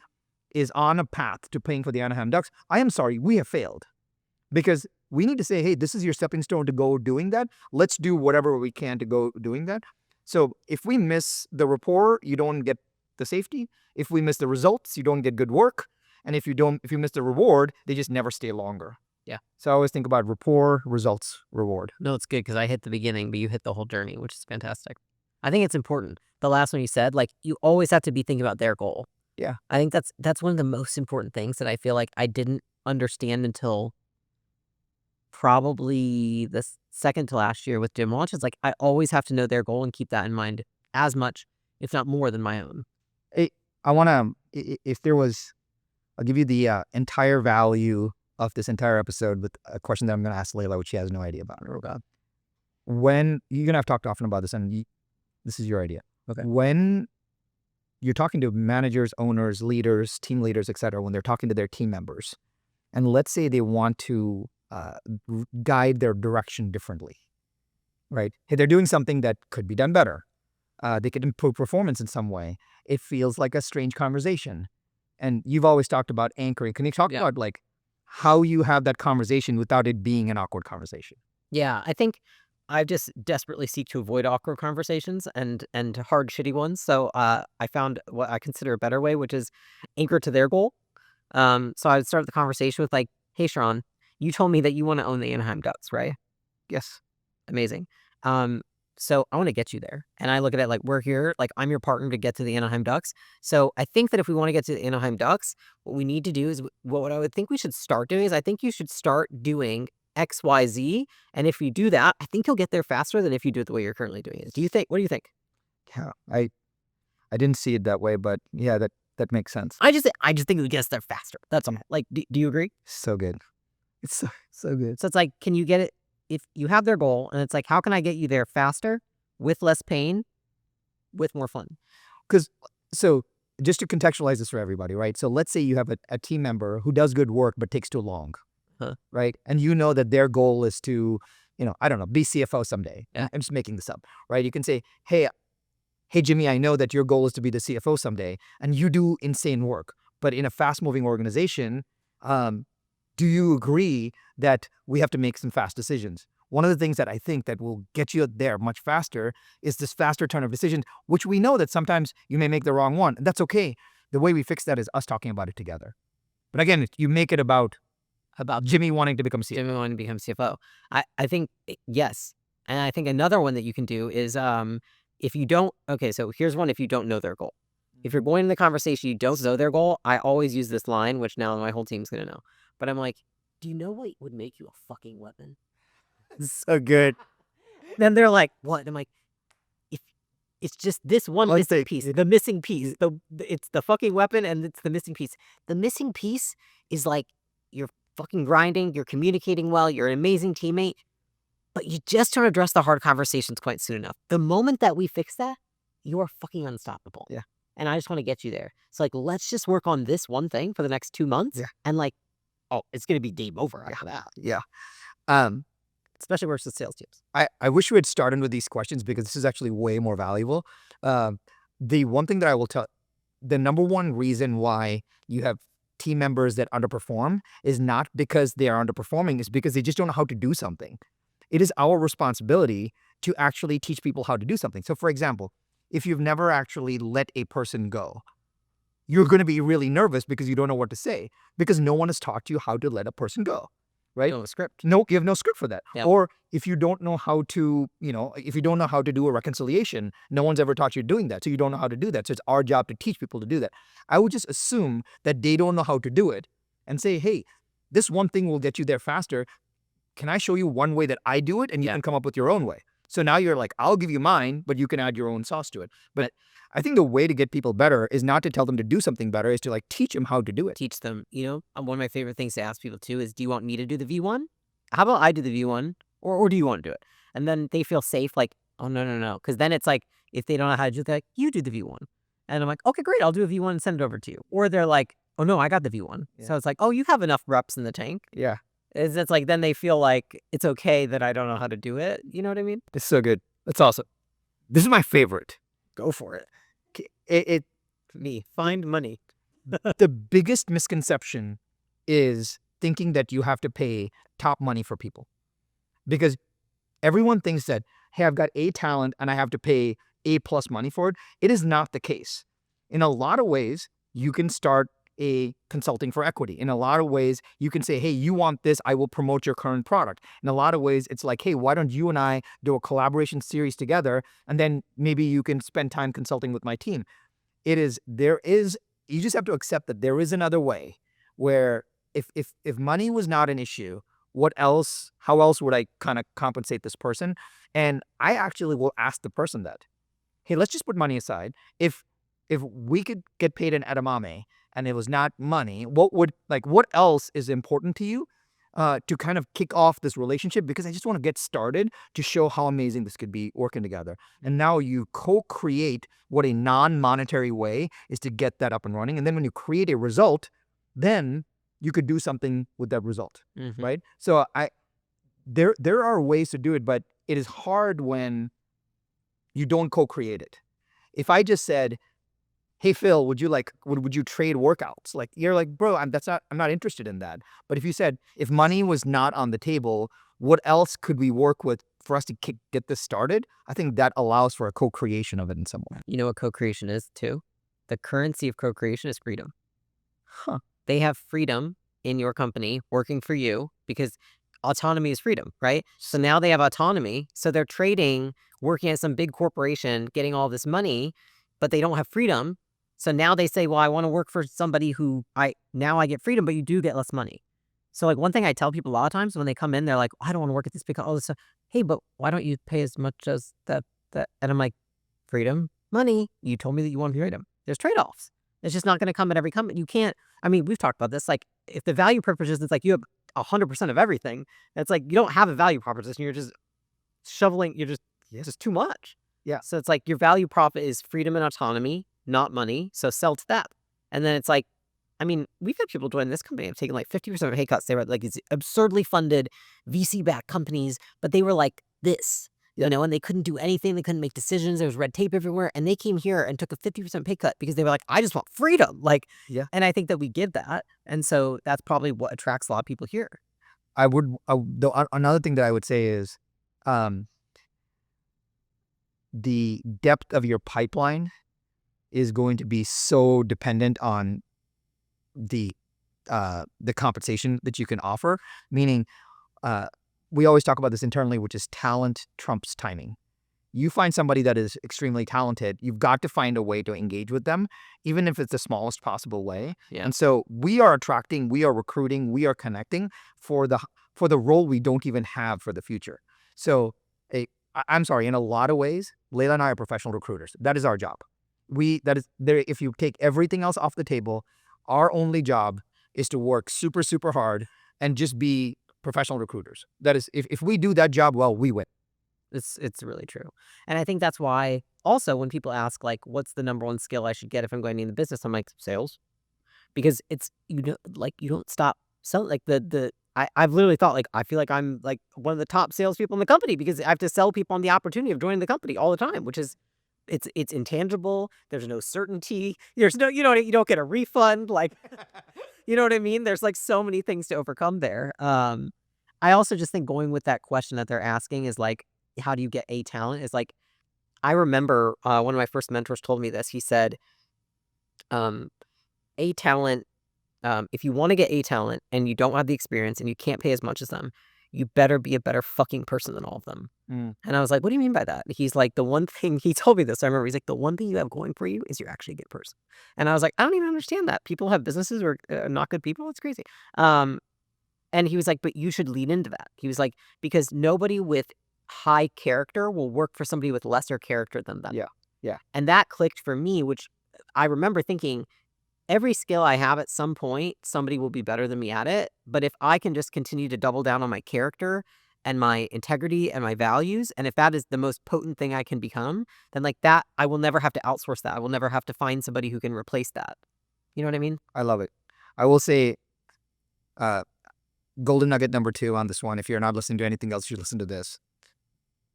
is on a path to playing for the Anaheim Ducks, I am sorry, we have failed. Because we need to say, hey, this is your stepping stone to go doing that. Let's do whatever we can to go doing that. So if we miss the rapport, you don't get the safety. If we miss the results, you don't get good work. And if you miss the reward, they just never stay longer. Yeah. So I always think about rapport, results, reward. No, it's good because I hit the beginning, but you hit the whole journey, which is fantastic. I think it's important. The last one you said, like you always have to be thinking about their goal. Yeah. I think that's one of the most important things that I feel like I didn't understand until probably second to last year with gym launch. It's like I always have to know their goal and keep that in mind as much, if not more, than my own. I want to, if there was, I'll give you the entire value of this entire episode with a question that I'm going to ask Layla, which she has no idea about. When you're going to have talked often about this, and this is your idea. Okay. When you're talking to managers, owners, leaders, team leaders, etc., when they're talking to their team members, and let's say they want to guide their direction differently, right? Hey, they're doing something that could be done better. They could improve performance in some way. It feels like a strange conversation. And you've always talked about anchoring. Can you talk about like how you have that conversation without it being an awkward conversation? Yeah, I think I just desperately seek to avoid awkward conversations and hard, shitty ones. So I found what I consider a better way, which is anchor to their goal. So I would start the conversation with like, "Hey, Sharon, you told me that you want to own the Anaheim Ducks, right?" Yes. Amazing. So I want to get you there. And I look at it like, we're here, like I'm your partner to get to the Anaheim Ducks. So I think that if we want to get to the Anaheim Ducks, what we need to do is what I would think we should start doing is I think you should start doing XYZ. And if you do that, I think you'll get there faster than if you do it the way you're currently doing it. What do you think? Yeah, I didn't see it that way, but yeah, that makes sense. I just think it gets there faster. That's all. Like, do you agree? So good. It's so good. So it's like, can you get it? If you have their goal and it's like, how can I get you there faster with less pain, with more fun? So just to contextualize this for everybody, right? So let's say you have a team member who does good work but takes too long, right? And you know that their goal is to, I don't know, be CFO someday. Yeah. I'm just making this up, right? You can say, hey, Jimmy, I know that your goal is to be the CFO someday, and you do insane work. But in a fast-moving organization, do you agree that we have to make some fast decisions? One of the things that I think that will get you there much faster is this faster turn of decisions, which we know that sometimes you may make the wrong one. And that's okay. The way we fix that is us talking about it together. But again, you make it about Jimmy wanting to become CFO. Jimmy wanting to become CFO. I think, yes. And I think another one that you can do is if you don't, okay, so here's one if you don't know their goal. If you're going in the conversation, you don't know their goal, I always use this line, which now my whole team's going to know. But I'm like, do you know what would make you a fucking weapon? So good. Then they're like, what? I'm like, if it's just this one missing piece, the missing piece. It's the fucking weapon and it's the missing piece. The missing piece is like, you're fucking grinding, you're communicating well, you're an amazing teammate, but you just don't address the hard conversations quite soon enough. The moment that we fix that, you are fucking unstoppable. Yeah. And I just want to get you there. So like, let's just work on this one thing for the next 2 months. Yeah. And like, oh, it's going to be game over after that. Yeah. Especially works with sales teams. I wish we had started with these questions because this is actually way more valuable. The one thing that I will tell, the number one reason why you have team members that underperform is not because they are underperforming, it's because they just don't know how to do something. It is our responsibility to actually teach people how to do something. So for example, if you've never actually let a person go, you're going to be really nervous because you don't know what to say because no one has taught you how to let a person go, right? No script. No, you have no script for that. Yep. Or if you don't know how to, if you don't know how to do a reconciliation, no one's ever taught you doing that. So you don't know how to do that. So it's our job to teach people to do that. I would just assume that they don't know how to do it and say, hey, this one thing will get you there faster. Can I show you one way that I do it and you can come up with your own way? So now you're like, I'll give you mine, but you can add your own sauce to it. But I think the way to get people better is not to tell them to do something better, is to like teach them how to do it. Teach them, one of my favorite things to ask people too is, do you want me to do the V1? How about I do the V1? Or do you want to do it? And then they feel safe, like, oh, no. Because then it's like, if they don't know how to do it, they're like, you do the V1. And I'm like, okay, great, I'll do a V1 and send it over to you. Or they're like, oh no, I got the V1. Yeah. So it's like, oh, you have enough reps in the tank. Yeah. It's like, then they feel like it's okay that I don't know how to do it. You know what I mean? It's so good. That's awesome. This is my favorite. Go for it. Me, find money. The biggest misconception is thinking that you have to pay top money for people. Because everyone thinks that, hey, I've got A talent and I have to pay A plus money for it. It is not the case. In a lot of ways, you can start a consulting for equity. In a lot of ways, you can say, hey, you want this, I will promote your current product. In a lot of ways, it's like, hey, why don't you and I do a collaboration series together? And then maybe you can spend time consulting with my team. You just have to accept that there is another way where if money was not an issue, how else would I kind of compensate this person? And I actually will ask the person that, hey, let's just put money aside. If we could get paid an edamame and it was not money, what else is important to you to kind of kick off this relationship? Because I just want to get started to show how amazing this could be working together. And now you co-create what a non-monetary way is to get that up and running. And then when you create a result, then you could do something with that result, right? So there are ways to do it, but it is hard when you don't co-create it. If I just said, hey Phil, would you trade workouts? Like, you're like, bro, I'm not interested in that. But if you said, if money was not on the table, what else could we work with for us to get this started? I think that allows for a co-creation of it in some way. You know what co-creation is too? The currency of co-creation is freedom. Huh. They have freedom in your company working for you because autonomy is freedom, right? So now they have autonomy. So they're trading, working at some big corporation, getting all this money, but they don't have freedom. So now they say, well, I want to work for somebody who now I get freedom, but you do get less money. So like one thing I tell people a lot of times when they come in, they're like, I don't want to work at this big, all this stuff. Hey, but why don't you pay as much as that? And I'm like, freedom, money. You told me that you want freedom. There's trade-offs. It's just not going to come at every company. You can't, I mean, we've talked about this. Like if the value proposition is like you have 100% of everything, it's like you don't have a value proposition. You're just shoveling, it's just too much. Yeah. So it's like your value prop is freedom and autonomy, not money. So sell to that. And then it's like, I mean, we've had people join this company have taken like 50% of pay cuts. They were like these absurdly funded VC-backed companies, but they were like this, you know, and they couldn't do anything. They couldn't make decisions. There was red tape everywhere. And they came here and took a 50% pay cut because they were like, I just want freedom. Like, yeah. And I think that we give that. And so that's probably what attracts a lot of people here. Another thing that I would say is the depth of your pipeline is going to be so dependent on the compensation that you can offer. Meaning, we always talk about this internally, which is talent trumps timing. You find somebody that is extremely talented, you've got to find a way to engage with them, even if it's the smallest possible way. Yeah. And so we are attracting, we are recruiting, we are connecting for the role we don't even have for the future. So I'm sorry, in a lot of ways, Layla and I are professional recruiters. That is our job. If you take everything else off the table, our only job is to work super, super hard and just be professional recruiters. That is, if we do that job well, we win. It's really true. And I think that's why also when people ask like, what's the number one skill I should get if I'm going into business? I'm like, sales. Because it's, you don't stop selling. Like I've literally thought like, I feel like I'm like one of the top salespeople in the company because I have to sell people on the opportunity of joining the company all the time, which is, it's intangible. There's no certainty. There's no, you don't get a refund. Like, you know what I mean? There's like so many things to overcome there. I also just think going with that question that they're asking is like, how do you get A talent? Is like, I remember one of my first mentors told me this. He said, A talent, if you want to get A talent and you don't have the experience and you can't pay as much as them, you better be a better fucking person than all of them. And I was like, what do you mean by that? He's like, the one thing, he told me this, I remember, he's like, the one thing you have going for you is you're actually a good person. And I was like, I don't even understand that. People have businesses or not good people. It's crazy. And he was like, but you should lean into that. He was like, because nobody with high character will work for somebody with lesser character than them. Yeah. And that clicked for me, which I remember thinking, every skill I have at some point, somebody will be better than me at it. But if I can just continue to double down on my character and my integrity and my values, and if that is the most potent thing I can become, then like that, I will never have to outsource that. I will never have to find somebody who can replace that. You know what I mean? I love it. I will say, golden nugget number 2 on this one. If you're not listening to anything else, you should listen to this.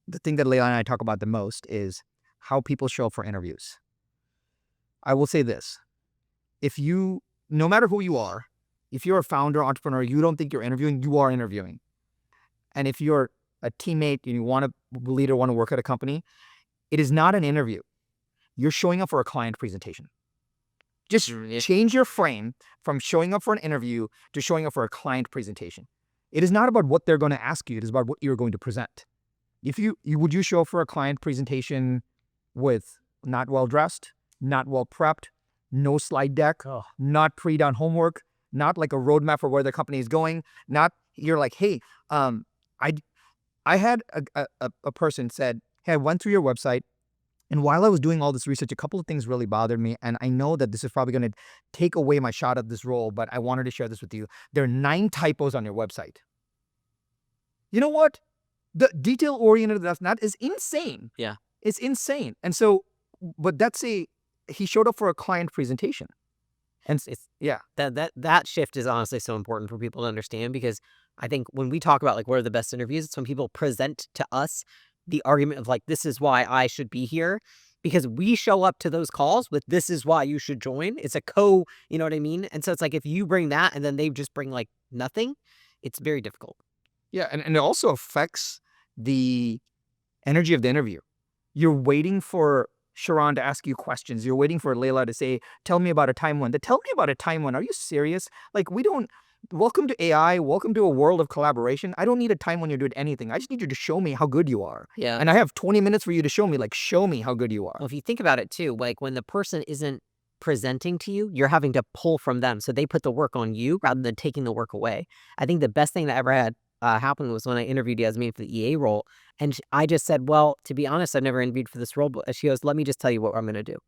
The thing that Layla and I talk about the most is how people show up for interviews. I will say this. No matter who you are, if you're a founder, entrepreneur, you don't think you're interviewing, you are interviewing. And if you're a teammate and you want to leader, want to work at a company, it is not an interview. You're showing up for a client presentation. Just change your frame from showing up for an interview to showing up for a client presentation. It is not about what they're going to ask you. It is about what you're going to present. Would you show up for a client presentation with not well dressed, not well prepped, no slide deck, not pre-done homework, not like a roadmap for where the company is going, not you're like, hey, I had a person said, hey, I went through your website, and while I was doing all this research, a couple of things really bothered me, and I know that this is probably going to take away my shot at this role, but I wanted to share this with you. There are 9 typos on your website. You know what? The detail-oriented, that is insane. Yeah. It's insane. And so, but he showed up for a client presentation. And It's yeah, that shift is honestly so important for people to understand, because I think when we talk about like what are the best interviews, it's when people present to us the argument of like, this is why I should be here, because we show up to those calls with this is why you should join. It's a you know what I mean? And so it's like if you bring that and then they just bring like nothing, it's very difficult. yeah, and it also affects the energy of the interview. You're waiting for Sharon to ask you questions. You're waiting for Layla to say, tell me about a time when. Tell me about a time when. Are you serious? Like, welcome to AI. Welcome to a world of collaboration. I don't need a time when you're doing anything. I just need you to show me how good you are. Yeah. And I have 20 minutes for you to show me, like, show me how good you are. Well, if you think about it too, like when the person isn't presenting to you, you're having to pull from them. So they put the work on you rather than taking the work away. I think the best thing that ever had happened was when I interviewed Yasmin for the EA role. And I just said, well, to be honest, I've never interviewed for this role. But she goes, let me just tell you what I'm going to do.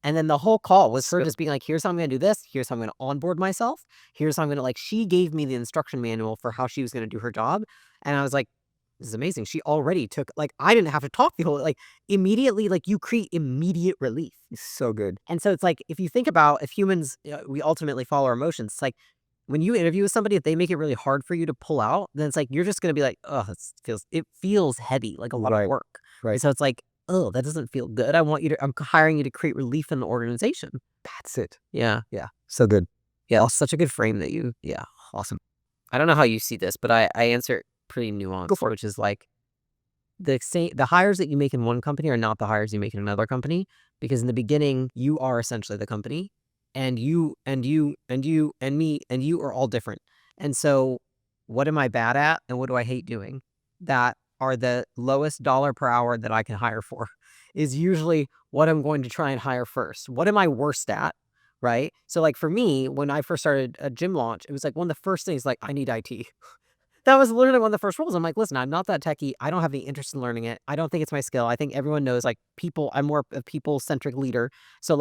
And then the whole call was her just being like, here's how I'm going to do this. Here's how I'm going to onboard myself. Here's how I'm going to she gave me the instruction manual for how she was going to do her job. And I was like, this is amazing. She already took, I didn't have to talk the whole, immediately, you create immediate relief. It's so good. And so it's like, if you think about if humans, we ultimately follow our emotions. It's like when you interview with somebody, if they make it really hard for you to pull out, then it's like, you're just going to be like, oh, it feels heavy, like a lot of work. Right. And so it's like, oh, that doesn't feel good. I'm hiring you to create relief in the organization. That's it. Yeah. Yeah. So good. Yeah. Such a good frame that yeah. Awesome. I don't know how you see this, but I answer it pretty nuanced. Go for it. Which is like the hires that you make in one company are not the hires you make in another company, because in the beginning you are essentially the company, and you and me and you are all different. And so what am I bad at and what do I hate doing that are the lowest dollar per hour that I can hire for is usually what I'm going to try and hire first. What am I worst at? Right. So for me, when I first started a gym launch, it was like one of the first things, I need IT. That was literally one of the first rules. I'm like, listen, I'm not that techie. I don't have any interest in learning it. I don't think it's my skill. I think everyone knows I'm more a people-centric leader. So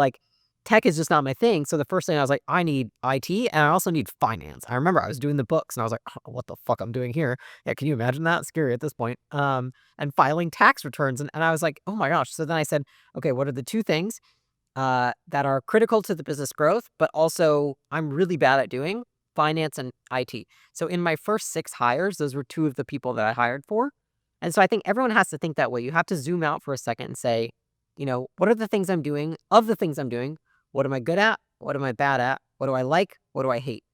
tech is just not my thing. So the first thing I was like, I need IT and I also need finance. I remember I was doing the books and I was like, oh, what the fuck I'm doing here? Yeah, can you imagine that? Scary at this point. And filing tax returns. And I was like, oh my gosh. So then I said, okay, what are the 2 things that are critical to the business growth, but also I'm really bad at doing? Finance and IT. So in my first 6 hires, those were 2 of the people that I hired for. And so I think everyone has to think that way. You have to zoom out for a second and say, what are the things I'm doing? Of the things I'm doing, what am I good at? What am I bad at? What do I like? What do I hate?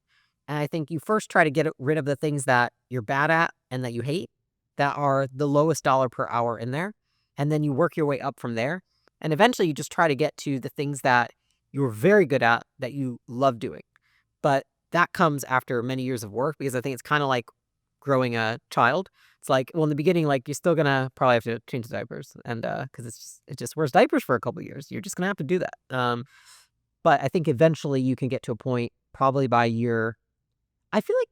And I think you first try to get rid of the things that you're bad at and that you hate, that are the lowest dollar per hour in there. And then you work your way up from there. And eventually you just try to get to the things that you're very good at, that you love doing. But that comes after many years of work, because I think it's kind of like growing a child. It's in the beginning, you're still gonna probably have to change the diapers, and because it just wears diapers for a couple of years. You're just gonna have to do that. But I think eventually you can get to a point, probably by I feel like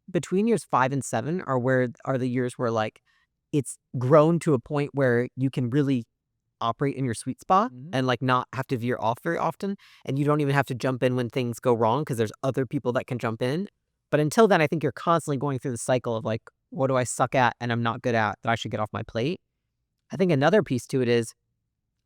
between years 5 and 7 are the years where it's grown to a point where you can really operate in your sweet spot and not have to veer off very often, and you don't even have to jump in when things go wrong because there's other people that can jump in. But until then, I think you're constantly going through the cycle of what do I suck at and I'm not good at that I should get off my plate. I think another piece to it is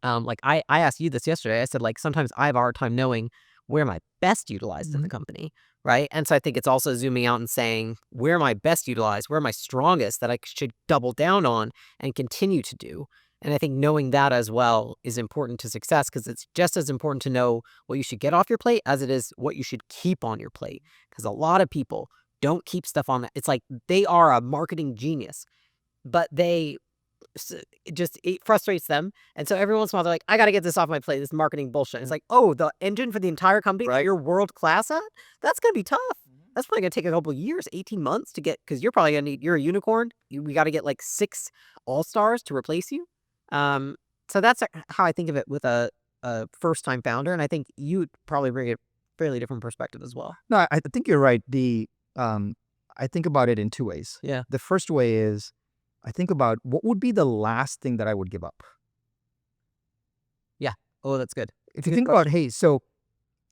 I asked you this yesterday. I said sometimes I have a hard time knowing where am I best utilized in the company, right? And so I think it's also zooming out and saying, where am I best utilized? Where am I strongest that I should double down on and continue to do? And I think knowing that as well is important to success, because it's just as important to know what you should get off your plate as it is what you should keep on your plate. Because a lot of people don't keep stuff on that. It's like they are a marketing genius, but it frustrates them. And so every once in a while, they're like, I got to get this off my plate, this marketing bullshit. It's like, oh, the engine for the entire company that you're world class at? That's going to be tough. That's probably going to take a couple of years, 18 months to get, because you're probably going to you're a unicorn. We got to get 6 all-stars to replace you. So that's how I think of it with a first-time founder, and I think you probably bring a fairly different perspective as well. No, I think you're right. I think about it in two ways. Yeah. The first way is I think about what would be the last thing that I would give up. Oh, that's good. If you think about, hey, so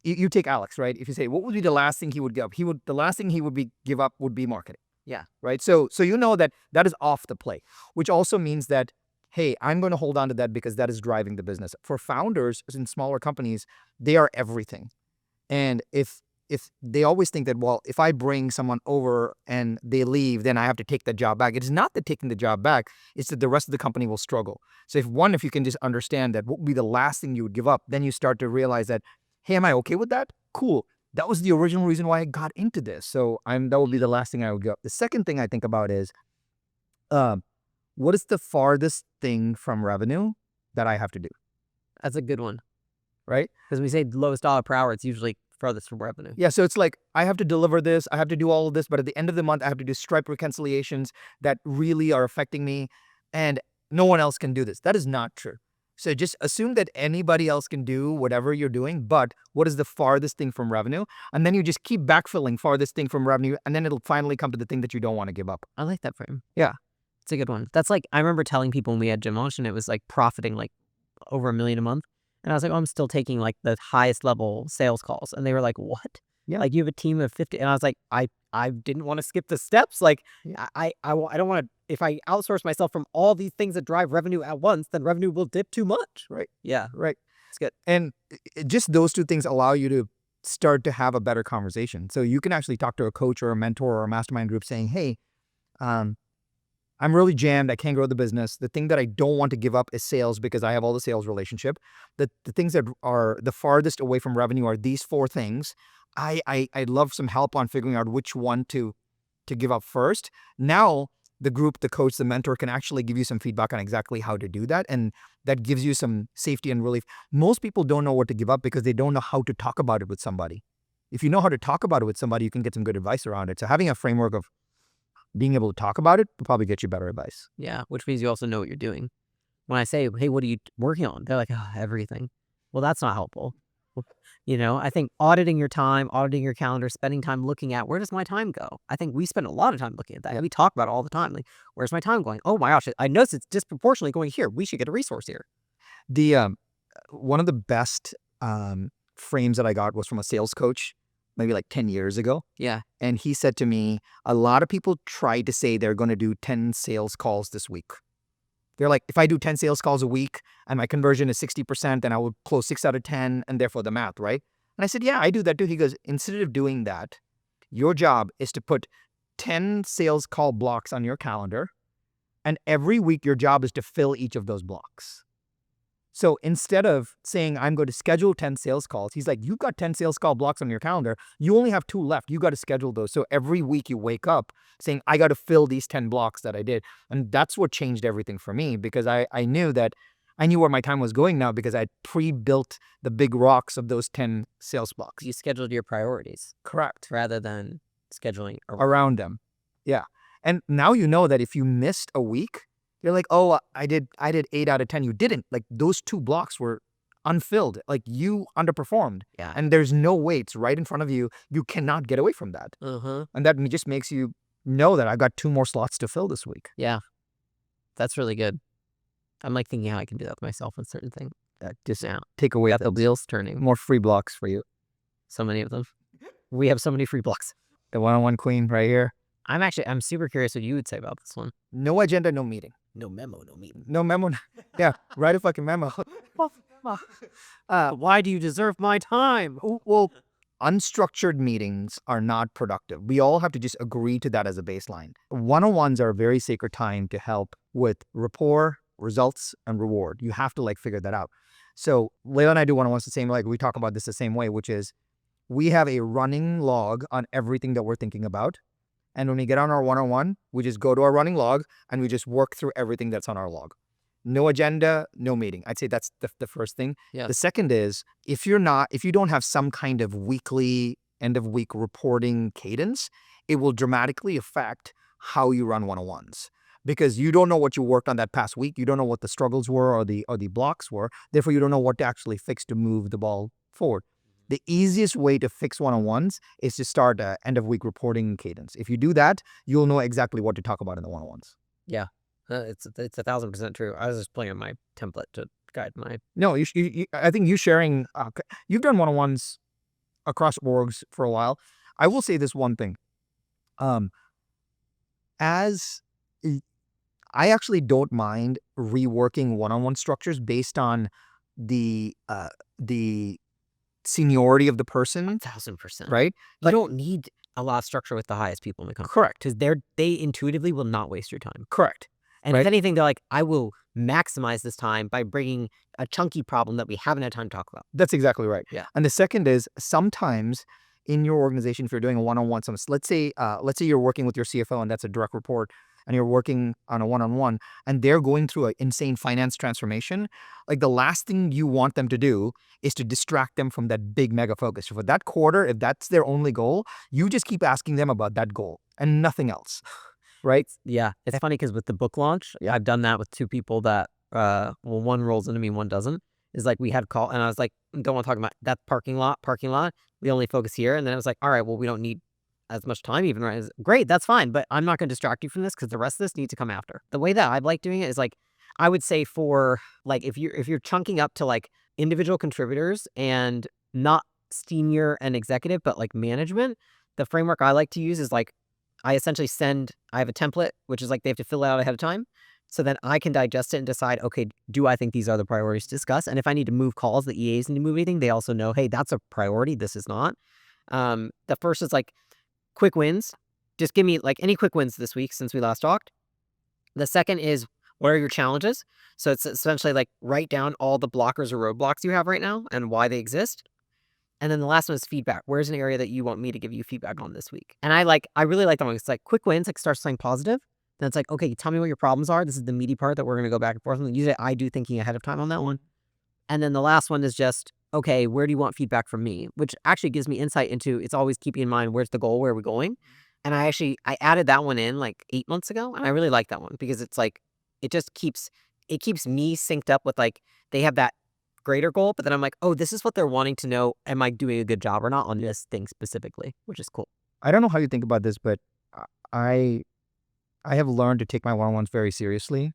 you take Alex, right? If you say, what would be the last thing he would give up? The last thing he would give up would be marketing. Yeah. Right. So you know that is off the plate, which also means that, hey, I'm going to hold on to that because that is driving the business. For founders in smaller companies, they are everything. And if they always think that, well, if I bring someone over and they leave, then I have to take that job back. It is not that taking the job back, it's that the rest of the company will struggle. So if you can just understand that what would be the last thing you would give up, then you start to realize that, hey, am I okay with that? Cool. That was the original reason why I got into this. So that would be the last thing I would give up. The second thing I think about is, what is the farthest thing from revenue that I have to do? That's a good one. Right? Because we say lowest dollar per hour, it's usually farthest from revenue. Yeah, so it's like I have to deliver this, I have to do all of this, but at the end of the month, I have to do Stripe reconciliations that really are affecting me, and no one else can do this. That is not true. So just assume that anybody else can do whatever you're doing, but what is the farthest thing from revenue? And then you just keep backfilling farthest thing from revenue, and then it'll finally come to the thing that you don't want to give up. I like that frame. Yeah. It's a good one. That's like, I remember telling people when we had Jim Motion, it was like profiting like over $1 million a month. And I was like, oh, I'm still taking like the highest level sales calls. And they were like, what? Yeah. Like you have a team of 50. And I was like, I didn't want to skip the steps. Like I don't want to, if I outsource myself from all these things that drive revenue at once, then revenue will dip too much. Right. Yeah. Right. It's good. And just those two things allow you to start to have a better conversation. So you can actually talk to a coach or a mentor or a mastermind group saying, hey, I'm really jammed. I can't grow the business. The thing that I don't want to give up is sales because I have all the sales relationship. The things that are the farthest away from revenue are these 4 things. I'd love some help on figuring out which one to give up first. Now, the group, the coach, the mentor can actually give you some feedback on exactly how to do that. And that gives you some safety and relief. Most people don't know what to give up because they don't know how to talk about it with somebody. If you know how to talk about it with somebody, you can get some good advice around it. So having a framework of being able to talk about it will probably get you better advice. Yeah, which means you also know what you're doing. When I say, hey, what are you working on? They're like, oh, everything. Well, that's not helpful. You know, I think auditing your time, auditing your calendar, spending time looking at where does my time go? I think we spend a lot of time looking at that. We talk about it all the time. Like, where's my time going? Oh my gosh, I noticed it's disproportionately going here. We should get a resource here. The one of the best frames that I got was from a sales coach, maybe like 10 years ago. Yeah. And he said to me, a lot of people try to say they're going to do 10 sales calls this week. They're like, if I do 10 sales calls a week and my conversion is 60%, then I will close 6 out of 10 and therefore the math, right? And I said, yeah, I do that too. He goes, instead of doing that, your job is to put 10 sales call blocks on your calendar. And every week, your job is to fill each of those blocks. So instead of saying, I'm going to schedule 10 sales calls, he's like, you've got 10 sales call blocks on your calendar. You only have 2 left. You got to schedule those. So every week you wake up saying, I got to fill these 10 blocks that I did. And that's what changed everything for me because I knew where my time was going now because I pre-built the big rocks of those 10 sales blocks. You scheduled your priorities. Correct. Rather than scheduling around them. Yeah. And now you know that if you missed a week, you're like, oh, I did 8 out of 10. You didn't. Like those 2 blocks were unfilled. Like you underperformed. Yeah. And there's no way. It's right in front of you. You cannot get away from that. And that just makes you know that I've got 2 more slots to fill this week. Yeah. That's really good. I'm like thinking how I can do that with myself on certain things. Just now. take away the wheels turning. More free blocks for you. So many of them. We have so many free blocks. The one-on-one queen right here. I'm super curious what you would say about this one. No agenda, no meeting. No memo, no meeting. No memo. Yeah, write a fucking memo. Why do you deserve my time? Well, unstructured meetings are not productive. We all have to just agree to that as a baseline. One-on-ones are a very sacred time to help with rapport, results, and reward. You have to figure that out. So Layla and I do one-on-ones the same way. We talk about this the same way, which is we have a running log on everything that we're thinking about. And when we get on our one-on-one, we just go to our running log and we just work through everything that's on our log. No agenda, no meeting. I'd say that's the first thing. Yeah. The second is if you don't have some kind of weekly, end of week reporting cadence, it will dramatically affect how you run one-on-ones. Because you don't know what you worked on that past week. You don't know what the struggles were or the blocks were. Therefore, you don't know what to actually fix to move the ball forward. The easiest way to fix one-on-ones is to start a end-of-week reporting cadence. If you do that, you'll know exactly what to talk about in the one-on-ones. Yeah, it's 1,000% true. I was just playing on my template to guide my. No, I think you sharing, you've done one-on-ones across orgs for a while. I will say this one thing. As I actually don't mind reworking one-on-one structures based on the seniority of the person, 1,000%. right? You don't need a lot of structure with the highest people in the company. Correct. Because they intuitively will not waste your time. Correct. And if anything, they're like, I will maximize this time by bringing a chunky problem that we haven't had time to talk about. That's exactly right. Yeah. And the second is sometimes in your organization, if you're doing a one-on-one, let's say you're working with your CFO and that's a direct report, and you're working on a one-on-one, and they're going through an insane finance transformation, like the last thing you want them to do is to distract them from that big mega focus. For that quarter, if that's their only goal, you just keep asking them about that goal and nothing else, right? Yeah, it's funny because with the book launch, I've done that with two people that, one rolls into me, one doesn't. Is like we had a call, and I was like, don't want to talk about that parking lot. We only focus here, and then I was like, all right, well, we don't need as much time even, right? Great, that's fine, but I'm not going to distract you from this because the rest of this needs to come after. The way that I like doing it is like, I would say for like if you're chunking up to like individual contributors and not senior and executive, but like management, the framework I like to use is like I essentially I have a template, which is like they have to fill it out ahead of time. So then I can digest it and decide, okay, do I think these are the priorities to discuss? And if I need to move calls, the EAs need to move anything, they also know, hey, that's a priority. This is not. The first is like quick wins. Just give me like any quick wins this week since we last talked. The second is what are your challenges? So it's essentially like write down all the blockers or roadblocks you have right now and why they exist. And then the last one is feedback. Where's an area that you want me to give you feedback on this week? And I really like that one. It's like quick wins, like start something positive. Then it's like, okay, tell me what your problems are. This is the meaty part that we're going to go back and forth on. Usually I do thinking ahead of time on that one. And then the last one is just, okay, where do you want feedback from me? Which actually gives me insight into, it's always keeping in mind, where's the goal? Where are we going? And I added that one in like 8 months ago. And I really like that one because it's like, it keeps me synced up with like, they have that greater goal, but then I'm like, oh, this is what they're wanting to know. Am I doing a good job or not on this thing specifically, which is cool. I don't know how you think about this, but I have learned to take my one-on-ones very seriously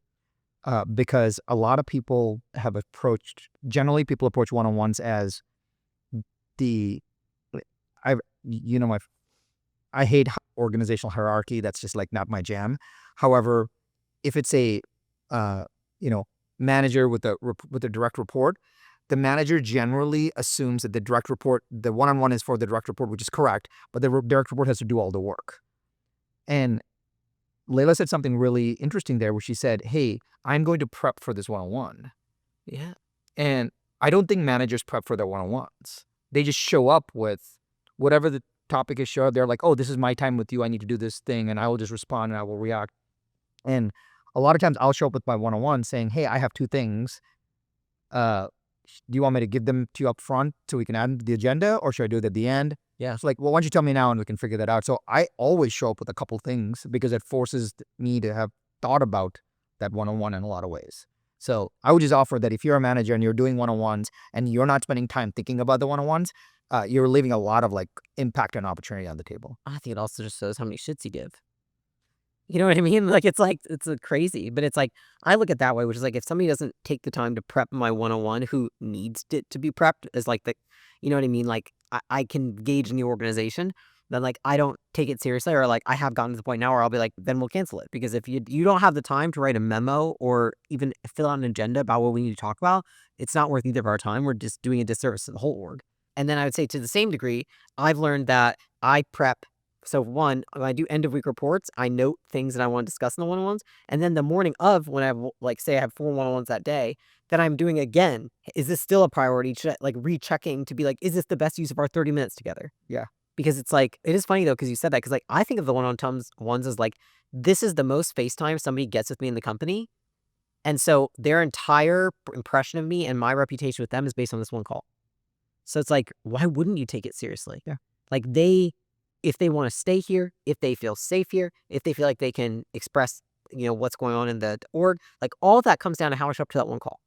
because a lot of people generally people approach one-on-ones as I hate organizational hierarchy. That's just like not my jam. However, if it's a, manager with a direct report, the manager generally assumes that the one-on-one is for the direct report, which is correct, but the direct report has to do all the work. And Layla said something really interesting there where she said, hey, I'm going to prep for this one-on-one. Yeah. And I don't think managers prep for their one-on-ones. They just show up with whatever the topic is. They're like, oh, this is my time with you. I need to do this thing. And I will just respond and I will react. And a lot of times I'll show up with my one-on-one saying, hey, I have 2 things. Do you want me to give them to you up front so we can add them to the agenda, or should I do it at the end? Yeah. It's like, well, why don't you tell me now and we can figure that out. So I always show up with a couple things because it forces me to have thought about that one-on-one in a lot of ways. So I would just offer that if you're a manager and you're doing one-on-ones and you're not spending time thinking about the one-on-ones, you're leaving a lot of like impact and opportunity on the table. I think it also just shows how many shits you give. You know what I mean? Like, it's crazy, but it's like, I look at it that way, which is like, if somebody doesn't take the time to prep my one-on-one who needs it to be prepped as like you know what I mean? Like, I can gauge in the organization, then like, I don't take it seriously, or like, I have gotten to the point now where I'll be like, then we'll cancel it. Because if you don't have the time to write a memo or even fill out an agenda about what we need to talk about, it's not worth either of our time. We're just doing a disservice to the whole org. And then I would say to the same degree, I've learned that I prep. So one, when I do end of week reports, I note things that I want to discuss in the one-on-ones. And then the morning of, when I have, like, say I have 4 one-on-ones that day, then I'm doing again. Is this still a priority? Like rechecking to be like, is this the best use of our 30 minutes together? Yeah. Because it's like, it is funny though, because you said that, because like, I think of the one-on-ones as like, this is the most FaceTime somebody gets with me in the company. And so their entire impression of me and my reputation with them is based on this one call. So it's like, why wouldn't you take it seriously? Yeah. Like if they want to stay here, if they feel safe here, if they feel like they can express, what's going on in the org, like all of that comes down to how I show up to that one call.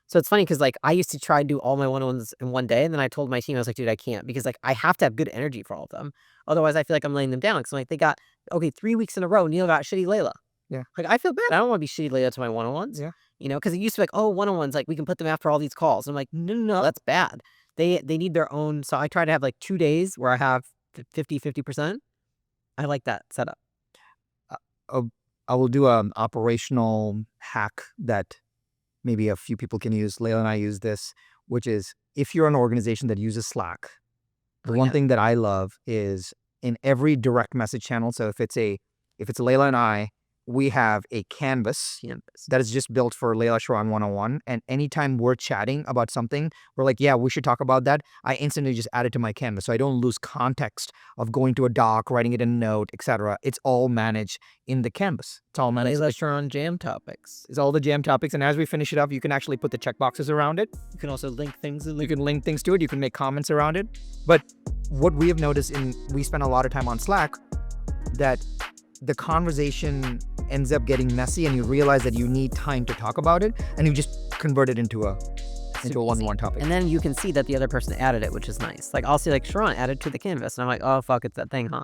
So it's funny because like I used to try to do all my one-on-ones in one day, and then I told my team, I was like, dude, I can't, because like I have to have good energy for all of them. Otherwise, I feel like I'm laying them down. Because like they got, okay, 3 weeks in a row, Neil got shitty Layla. Yeah. Like I feel bad. I don't want to be shitty Layla to my one-on-ones. Yeah. You know, because it used to be like, oh, one-on-ones, like we can put them after all these calls. I'm like, no, that's bad. They need their own. So I try to have like 2 days where I have 50%. I like that setup. I will do an operational hack that maybe a few people can use. Layla and I use this, which is if you're an organization that uses Slack, the one thing that I love is in every direct message channel. So if it's Layla and I, we have a canvas that is just built for Layla Sharon 101. And anytime we're chatting about something, we're like, yeah, we should talk about that. I instantly just add it to my canvas. So I don't lose context of going to a doc, writing it in a note, etc. It's all managed in the canvas. It's all managed. Layla Sharon jam topics. It's all the jam topics. And as we finish it up, you can actually put the checkboxes around it. You can also link things. You can link things to it. You can make comments around it. But what we have noticed we spend a lot of time on Slack, that the conversation ends up getting messy and you realize that you need time to talk about it, and you just convert it into a one-on-one topic. And then you can see that the other person added it, which is nice. Like I'll see like Sharon added to the canvas, and I'm like, oh fuck, it's that thing, huh?